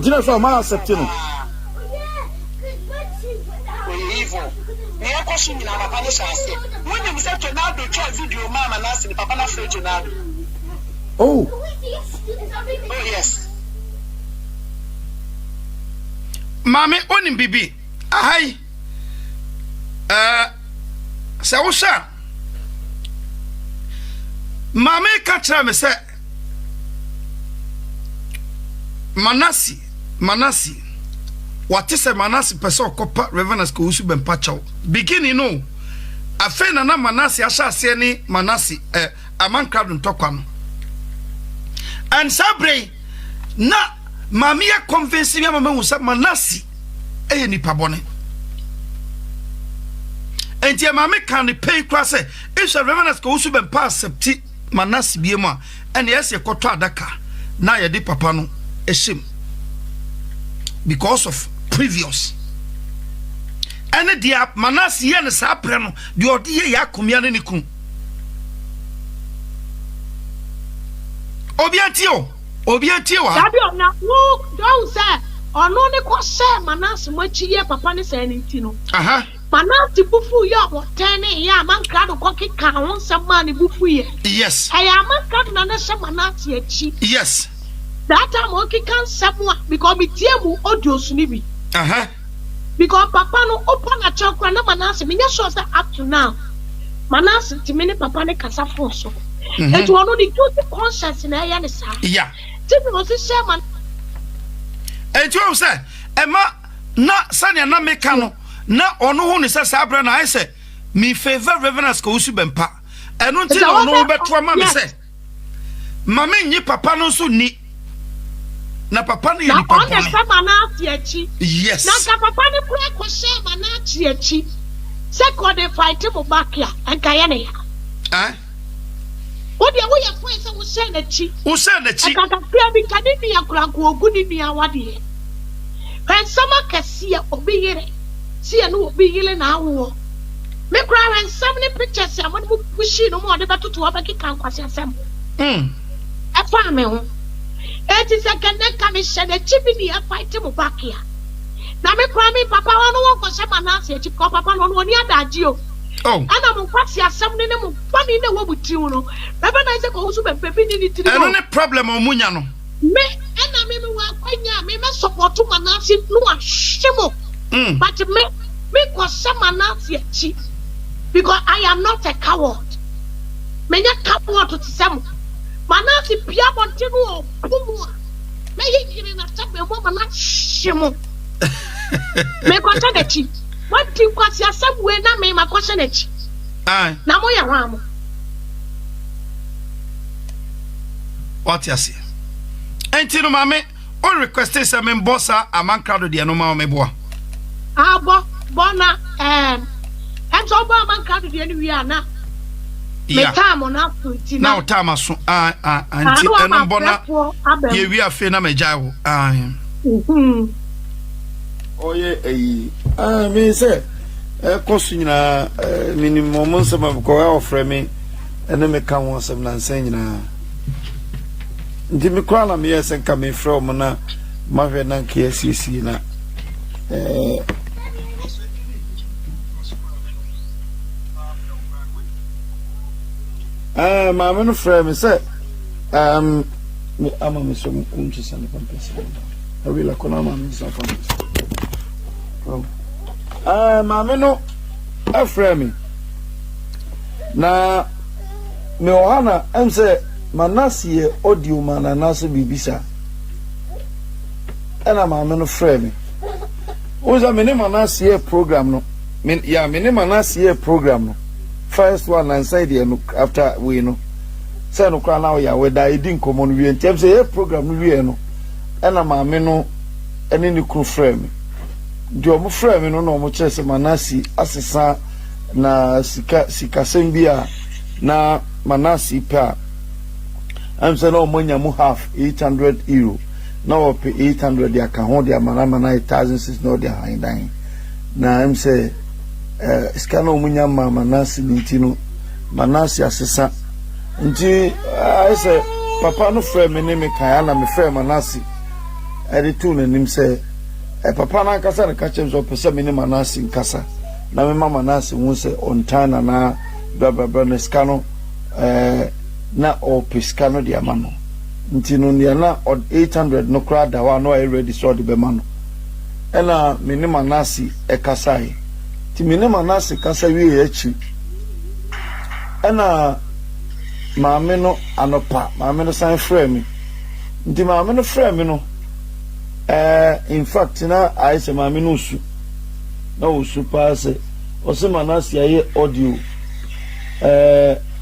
Dinner for my September. Evil. Near question in our palace. When you said to now, the try video, Mamma, and ask the Papa afraid to now. Oh, yes. Mame onim bibi. Ahai. Sawusha. Mame katra me se Manasi. What is a Manasi person kopa reverence ko usu bempa chaw. Beginning no. Afe na Manasi asha se ni Manasi Amankrado ntokwa no. And sabre na mami ya convince me mama usa Manasi nipa bone. Enti mami kan pay kra se if reverence ko usu bempa accept Manasi biemu a ene yesi koto adaka na ye de papa no ehim because of previous ene dia Manasi ye ne sa pre no de odi ye ya Akomeah ne niku obianti wa dabi ona wo don say ono ne ko say Manasi machi ye papa ne say ne ti no Manasi bufu ye o tene ye Amankrado ko keka won sama ne bufu ye yes ay Amankrado na ne say Manasi achi yes that time okay can someone because me tie mu audios ni bi because papa no open a chakra na Manasi me sure say up to now Manasi ti me ne papa ne kasa fo so et one the guilty conscience na ya ne sa yeah ti me was say man et you say ema na sanya na meka no na ono hu ne say sabra na I say me favor reverence ko usu bempa eno nti na ono beto ma me say mama nyi papa no so ni na papa no ye ni papa na on Manasi achi yes na ka papa ne kura ko say Manasi achi se ko dey fight mo back ya anka ye ne ya what the way you point say we say na chi aka ka bi ka ni ya kura ko ogu ni ya wade when sama kase obi yire si ya no obi yire na awo me kura when some ni pictures ya mo pushi no mo de betoto wa baki kan kwase asem afa me ho eti se kenne ka me she na chi bi ni ya fight mo back ya na me kura me papa wa no won ko se Manasi chi ko papa no ni adaji o ana mo kwase asem ne mo fani ne wo buti no baba na se ko husu be pepi ni tiri no ne problem o munya no me ana me wa kwanya me support Manasi no ahimo but me ko se Manasi achi because I am not a coward me nya coward to sem Manasi pia bonti no pumu me yiri na tabe mo Manasi mo me ko ta dachi what do kwase asem we na me ma kwase na chi na mo ya hwa mo what you say enti no mame on request say me bossa Amankrado de no ma me boa bona ento ba Amankrado de ni wi ana me time na futi na time so anti eno bona ye wi afi na me jai wo oye me say kosu nyina minimum nsema ko ofre me ene me ka won sem na nsan nyina ndi me kwa na me yesen ka me frɛ mo na mahwe na nke asisi na ma me no frɛ me say me ama me so kunchi sana pampesa awila kona ma me so pampesa maame no afrɛ me na me ohana em say Manasi ye audio man na so bibisa ena maame no frɛ me oza me ne Manasi ye program no me manasi program no first one and side no after we no say no kra now ya we da edin common we ntem say program no we no ena maame no ene ni kru frame di omo frame no no mo chese manasi asesa na sika sembia na manasi pa am say no monya mu half 800 euro na o pay 800 ya ka ho dia manama 9600 no dia hindan na am say skana omunya manasi nintino manasi asesa nti I say papa no frame me me kan na me frame manasi editu na nim say papa na kasa na kachem so pese me ne manasi nkasa na me mama manasi won say on time na baba na skano na o piskano dia mano nti no dia na 800 no kra da wa no I ready so de be mano ena me ne manasi ekasai ti me ne manasi kasa wi echi ena maame no anopa maame no san frame nti maame no frame no in fact na I say maame no su na o su pass o se manasi aye audio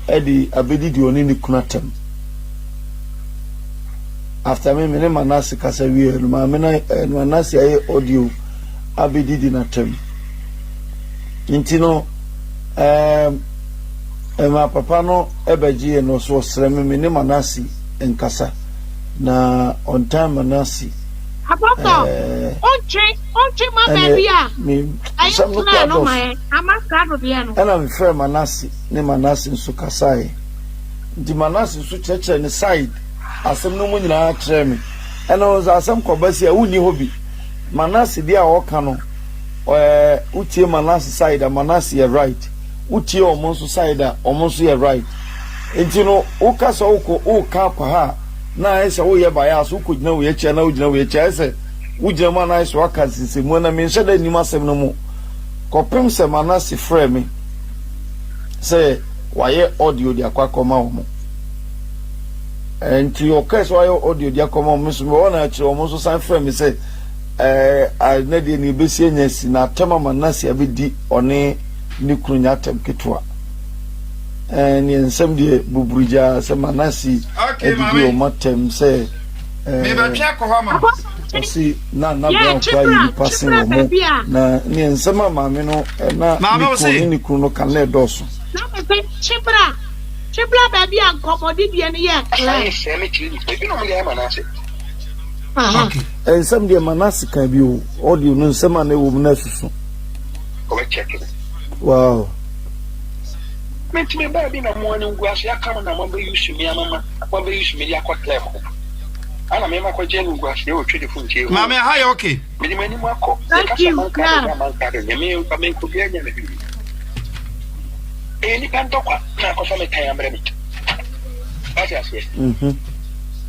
edi abedi di oni ni kunatem after me ne manasi kasa wi no maame na manasi aye audio abedi di natem nti no ma papa no ebeji no so sreme me ne manasi enkasa na on time manasi Papa onche ma baby a ayi na no mai Amankrado bia no ana me frɛ manasi ne manasi nso kasai di manasi nso cheche ne side asem no mu nyina kyerɛ me ana o asem kɔbasi a wuni hobi manasi dia a wɔka no utie manasi side a manasi ya right utie omonso side a omonso ya right enti no ukasa uka kwa ha na ese wo ye baya so ko gina wo ye chia na wo gina wo ye chia ese wo gina ma na ese waka sisemu na me nhye da ni masem no mu kopem se manasi frɛ me se waye audio dia kwa koma wo mo enti o kase waye audio dia koma wo so me wona akire wo so san frɛ me se na de ni besi anyasi na tema manasi abedi one ni krunya tem ketwa ni ensem de buburuja se manasi edidi o matem se me ba twa ko ma si na bra kwa yi passing o mo na ni ensem maame no na ni kru no kan le doso na me pe chibra baby an komodi die ne ye ai se me chiri ebi no mo ya manasi ensem de manasi kan bi o audio no ensem na wo na susu ko check it. Wow. Me baby na mo ani ngua so yakama na mo be use me amama mo be use me ya kwa claim ana me ma kwa je ngua so e o twede fun tie mama ha ya okay me di mani mo akọ Thank you. me ka me ko bia nya me bi ni kan to kwa na ko so me kan ambre mi ati ase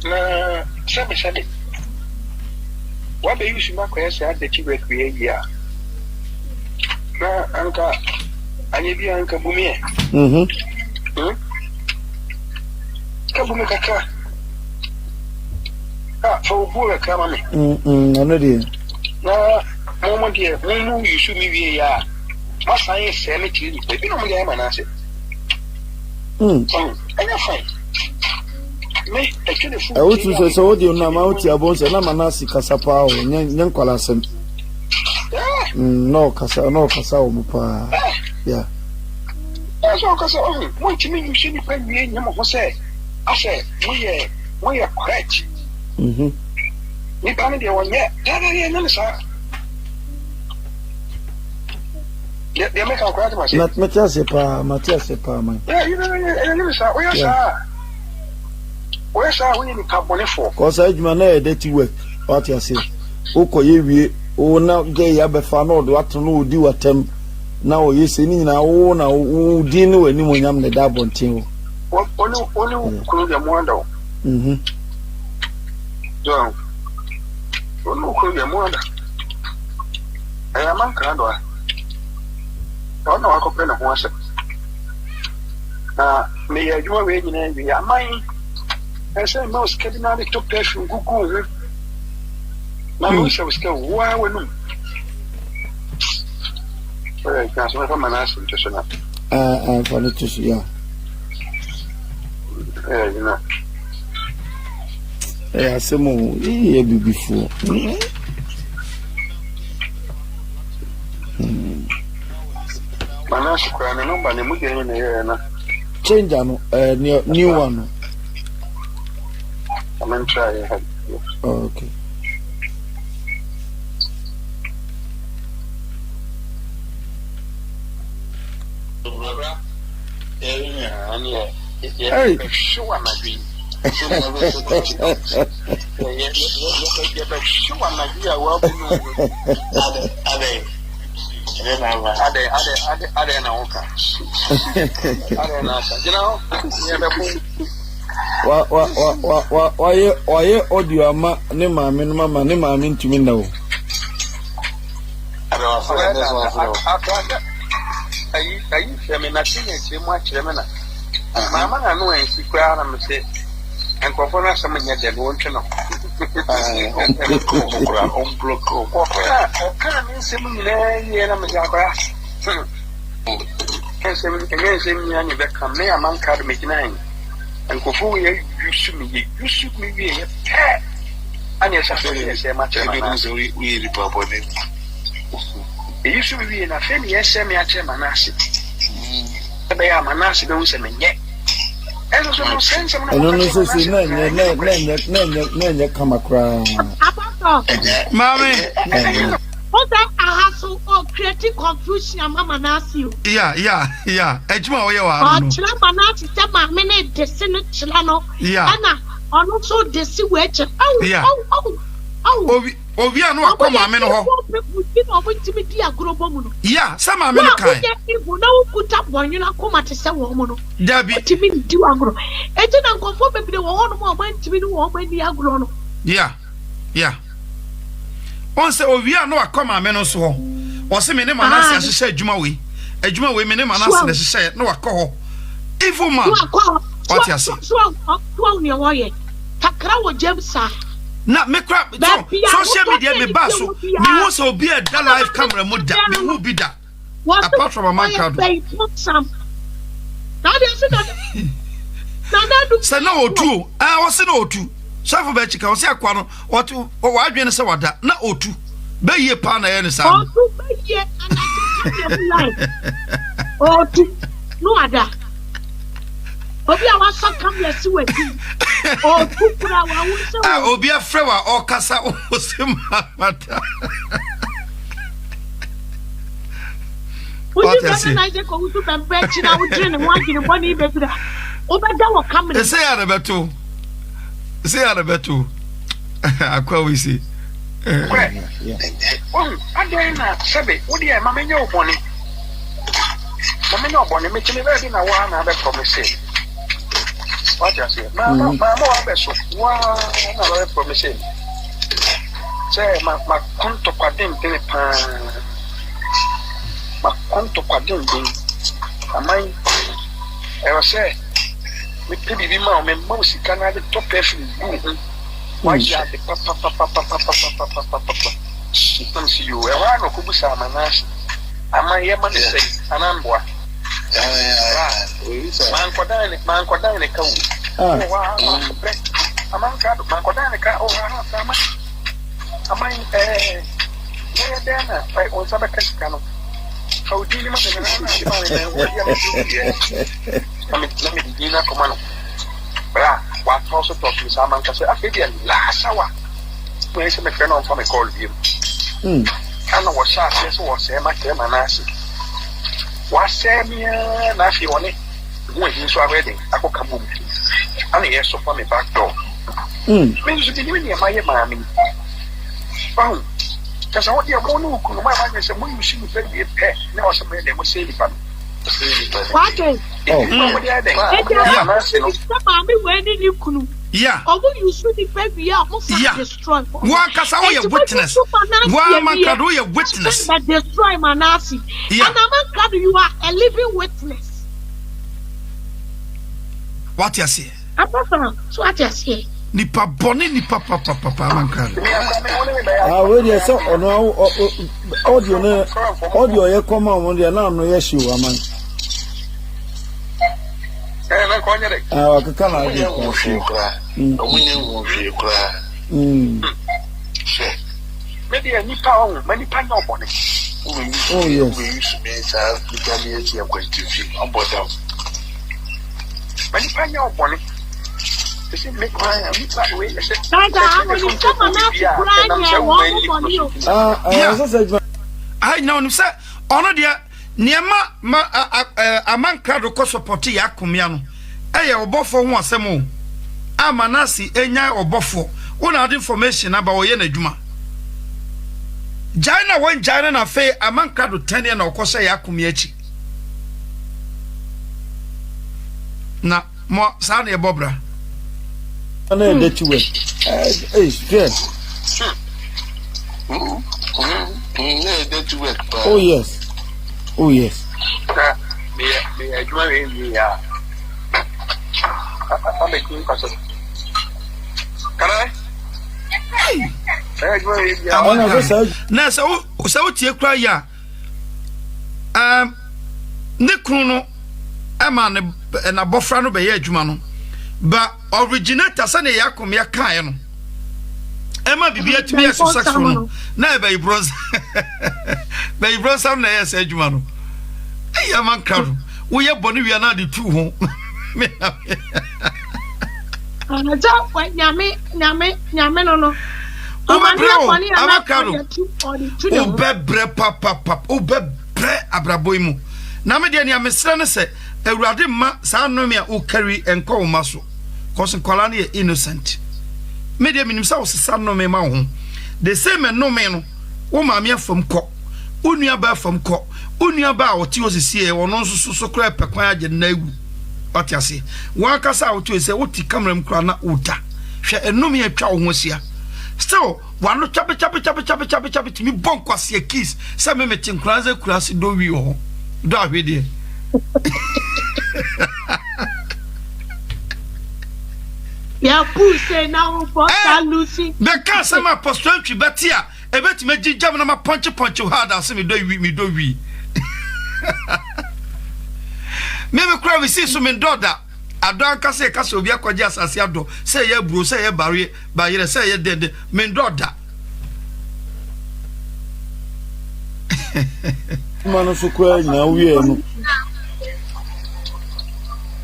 na sabe wa be use me akọ ese ade chi we create ya na anka anye bi anka bumi ka bumi kaka fo bura kama me ano de na mo de mo yusu mi wie ya ma sai se me ti ni bi no mo ya ma na se anya fine me actually fu I want to say audio na ma uti abonse na manasi kasapa o nyen kwala sem no kasa o mu pa yeah so kasa o mo ti mi yusu ni pa wie nyamo ho se ase mo ye correct ni pa ne de wonye dada ye na sa de me ka kwa ta ma se Matias pa man you know sa o ya sa we ni carbon for cause adwuma na e dirty work what you say ukoye wie o na ge ya be fa na odo ato no odi watam na o yese ni nyina wo na wo di ni wani mo nyam ne da bonten wo oni kunu ya mo anda jo oni kunu ya mo anda Amankrado ona wa ko pe na ho ase na me ya juma we nyina bi amai ese ma uskedi na ni to perfume gugu na mo se uske wa wenu For the tissue, yeah. Yeah, some more. Yeah, before. Change new one. I'm gonna try it. Okay. Hey. Why audio ama ne maame no mama ne maame ntumi na wo ayi femi na tinye che mu akire me na mama na no en sikra na me se enkofo na asem nya de no ntwe no on block ko ka mi se mu nyina ye na me jakora kese mi nya ni be kam me Amankrado me kina en enkofo ye yusu mi ye pe ani esa se ma che na so we report it yusu mi na fe mi ese mi ache manase be ya manase be unse menye eso so no sense mo no so si na kamakra Mami. What I have so creative confusion mama nasi. Yeah. Ejuma oye wa no. Chila manasi te ma me ne desi no chila no. Ana ono so desi we che. Obi anu akoma me no ho. Yeah, some ma me no kai. Na ukuta bonyu na koma te se wo mo no. Dabi. Timi di agro. Eje na nkofo bebide wo ho no mo ma ntimi ni wo ma di agro no. Yeah. On se obi anu akoma me no so ho. O se me ne manase ahyehyɛ adwuma we me ne manase na hyehyɛ na wakɔ ho. Evil man. What you say? So ni wo ye. Takra wo Jamesa. Na me crap social media me ba so me wo so obi a da live camera mo da me wo bi da apart from Amankrado na dey say na do say na otu wo say na otu chef be chika wo say akwa no wo adwene say wada na otu be ye pa na ye ne sa otu be ye and live otu no ada obi a wasa camera si we otu kura wa wo say obi a frewa o kasa o se mata what you say na je ko utu pempe chi na wo dire ne mo agire boni be bira o be da wo camera say ya na beto akwa we see adai na sebe wo dia mama nya oboni me chime be na wa na be promise what you say mama wa be so wa na be promise say ma konto kwadem tele pa ma konto kwadem din amai e wa say me pebi bi ma o me mo sika na de top f why ya de pa I'm see you. I want to go to Samanas. Am I here, man? Say, Anambwa. Man, Kodan, a cow. Oh, wow. Amankrado, man, Kodan, a cow. Oh, Sama. Am I there? I want some cano. How do you know? Let me begin a command. What also talk to Samanka? I feel last hour. When my friend on from a call him. Kana washa yes was say my manasi. Was say me na fi one. When he so ready, I go come. And yes so from my back door. Me you be doing my mammy. Oh. Cuz I want you go no ku my man say mo you see me be a pet. Now some me dem say it. What? Yeah. Ogo you should be baby almost destroy. One kasa wo ye witness. One Amankrado ye witness. That destroy Manasi. Yeah. And Amankrado you are a living witness. What you say? Apart from so what you say? nipa boni nipa papa Amankrado. We dey so ono audio ye come on dey na no ye show aman. Na konye de. Wakaka na dey. Omunye wo hwe kra. Maybe a nipa o, many pan no boni. Oh yes. We used to be sa retaliate and going to see on board down. Many pan no boni. This is make cry and we back away. I know say ono dia niema Amankrado ko support Yaa Akomeah no eye obofo ho asem o amanasi enya obofo una had information about oye na adwuma Jaina when Jaina na fe Amankrado 10 year na okoso Yaa Akomeah echi na mo sa na ebobra ana dey to work stress oh yes me adwuma we ya I'm making question. Can I? Na so tie kra ya ne kunu no ama ne na bofra no be ye adwuma no ba originator say ne Yaa Akomeah kan no ema bibia timi successful no na be bros be bros am na yes adwuma no ey Amankrado wo ye boni wi na de tu ho Anaja kwa nyame no Amankrado obebre papa obebre abraboimu na me de ne amesre ne se awurade ma sa nome a o carry enko wo maso cause kwala na innocent me de minim sa wo sa nome ma ho the same nome no wo ma me afam kɔ onua ba afam kɔ onua ba a ɔte osisi e wono nso so kra pekwan age na agu ɔte wan kasa wo to se wo ti camera mkra na uta hwɛ enome atwa wo ho sia still wano chape timi bonkwase keys sa me tinkranze kurase do wi ho do ahwede ya puse na wo bossa Lucy be ka sama apostle twi betia e betime gigam na ma punch hard as me do wi me kura we see so me doda adon kase obi akwaje asase ado say ye bro say ye bare ba yere say ye dede me doda mano so kwa nya wie no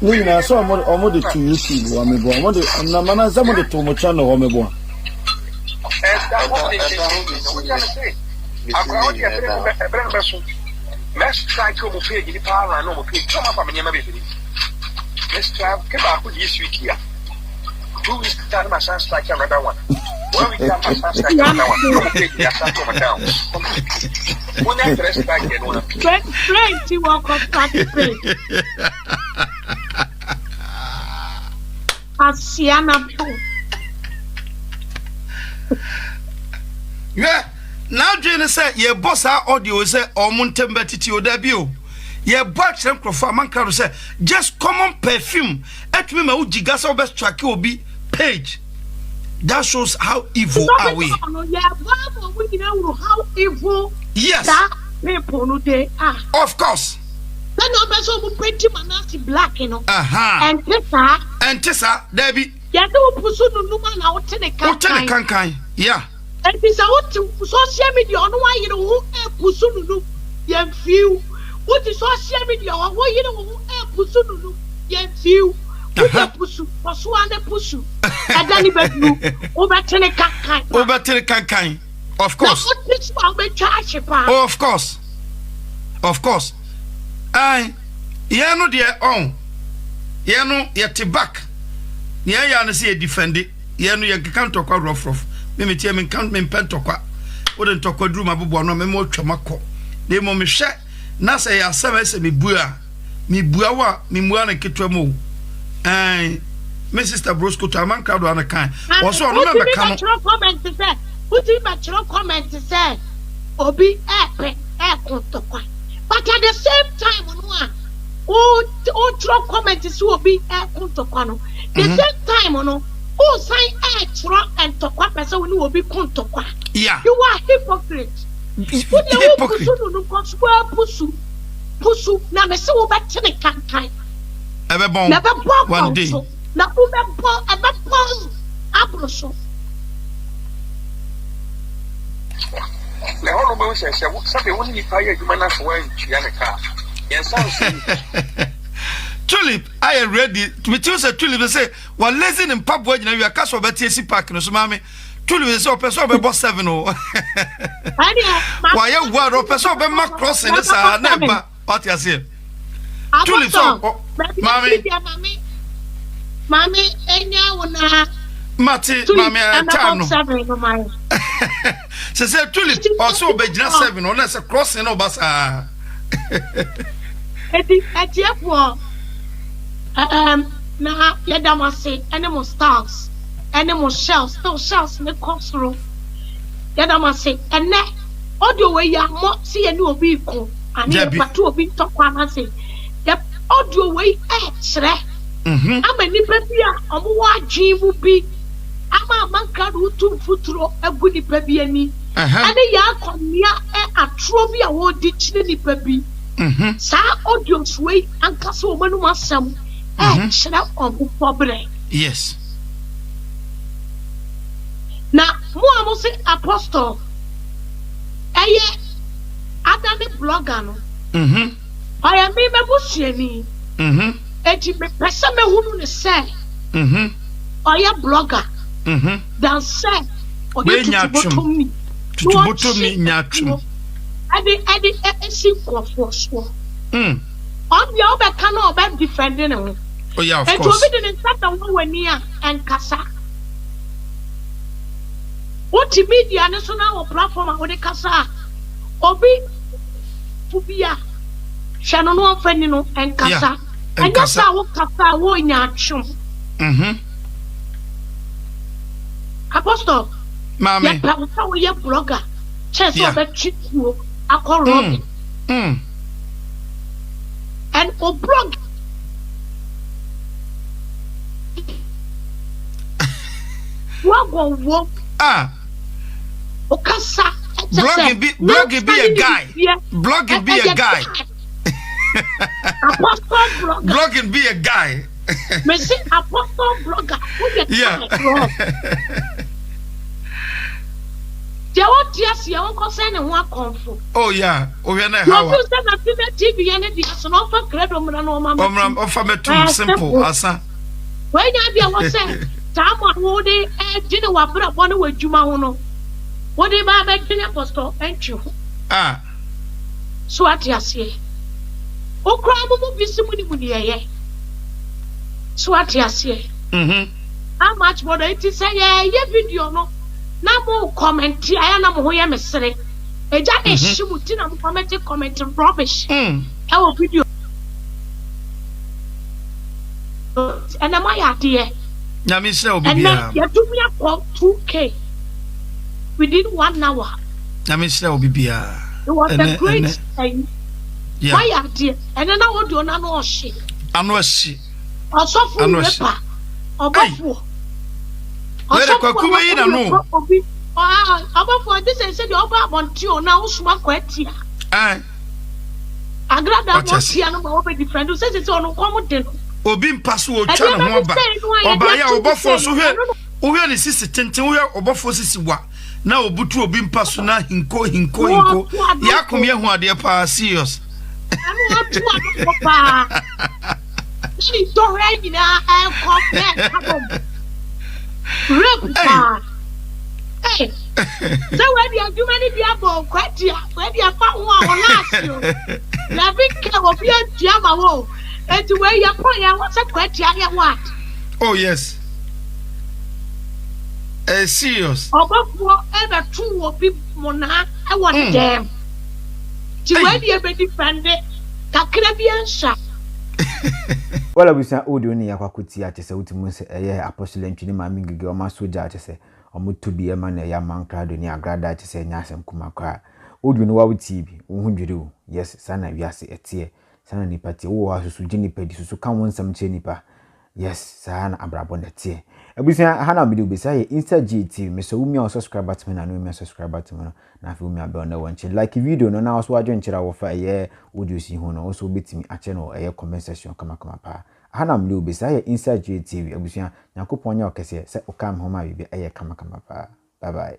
ni na so omo de tu YouTube wa me bo omo de na mana za mo de to mo channel wa me bo let's try to move page in power no page come up from nyama baby let's try come back with this week here 2 weeks time my son strike another one 1 week time my son strike another one no page ya start come down when that rest strike again one friend you walk up start pray asiana yeah now Jane say ye boss audio say omuntem betiti odabi o ye box microphone Amankrado say just common perfume etumi ma ujiga so best track obi page that shows how evil are we how evil yes that people no they are of course then no be so pretty manasi black you know and tessa Debbie ya do pusu no numa na wotene kankan yeah. And this out social media on why you know who yan few. What is social media on why you know who pusunu yan few. What pusu pusu. And then you over kankai. Of course. Of course. I no dear on. No yet back. Ya na say defend it. No you can't talk rough. Me tie me kan me pentokwa wo de ntokwa duru mabobo no me mo twamako de mo me hwe na se ya asema se me bua wa me mua na ketwa mo me sister Brosco to Amankrado an kan wo so no me ka no comment say obi kontokwa but at the same time no o throw comment say obi kontokwa no the same time no Oh, sign and tokwa person when you will be kontokwa. Yeah. You are hypocrite. Hypocrite. Pusu na me se wo betene kankan. Ebe bon. One day. Na wo be bon abroso. Na hono be say sabe woni ni pa ye adwuma na so wan tua ne ka. Yen san Tulip, I am ready. Me too say Tulip say, "Well, lazy in Papua, you know, you are cast over TC Park, no so mammy. Tulip is so person be boss 7 oh. Why you word or person be mark crossing this never what you say. Tulip so Mommy, enya wona Mati, mommy, tano. She said Tulip also be 7 or less a crossing over Etiefo na yedama say animal stars animal shells still shells ne kosro yedama say ene audio we ya mo see ene obi ko ani patu obi tokwa na say the audio we kire ama nipa bia omo wa adwin bi ama Amankrado tu futuro agu nipa bi ani ane ya akomea atro bi a wo di chire nipa bi sa audience way ankasa o manu masam shira on pobre. Yes. Na mo amo say apostle eye adane blogger no oya me busuani eti me pese me hunu ne say oya blogger dan say oya tutubotom ni nyatwum Adi esi kwafoswo. On the other cannot be defending him. Oh yeah, of course. And to be the instant one when near and kasa. What media national platform on the kasa? Obi Fubia Shannon Fenino and kasa. And kasa wo kasa wo nyachum. Apostle. Mami. Ya pa wo ye blogger. Chess over chiku. And o blog wo okasa blogging be a guy blogging be a guy apostle blogging be a guy me say apostle blogger oh yeah, oh yeah, how? TV and the Asanofa Credo Mama, offer me too simple, asa. When I was saying, Tama Woody and Jenna Wabra, one way Jumauno. What did I make the apostle and you? So at Yassi. O crime be simony. So at Yassi. How much more it is a video no? Na mo comment aya na mo hoya mesere eja eshimuti na mo comment rubbish e wo video and am I here na me say obi and bia ya do me call 2k within 1 hour na me say obi bia it was a great thing why are there and then I want to know no shit ano ashi also for paper obafo where kwakume yi na no obafo this say the oba abonti na usuma kwatia agrada abonti no ba oba different say ono kom de no obi mpaso o twa no ho ba oba ya obafo so hwe ne sisi tenten hwe obafo sisi wa na obutu obi mpaso na hinko ya Akomeah hu ade pa serious anu atu anu pa ni to right na come hey, so when you do many people, Quatia, when you found one last year, Lavin of your Yamaho, and to where your point, what's a Quatia, what? Oh, yes. Serious. About ever 2 or people, I want them. To where you be defended, Caribbean shop. Wala busa audio ni yakwakuti ate se utimu se eye apostle Antwi Ng3g3 o masoja ate se omutu bi ema na ya Amankrado ni agrada ate se nyasem kuma kwa audio no wa TV ohundwere o yes sana wiase etie sana nipa tie wo asusu gini pedi susu kan wonsam che nipa yes sana abrabo na tie Abusia hana video be say Insta GT me so umi o subscribe button na no me subscribe button na fi umi abel na wanche like video no na also adwen kira wo fa audio si ho no also betimi a channel comment section kama pa hana video be say Insta GT abusia yakopon nya okese se okam ho ma bibi kama pa bye bye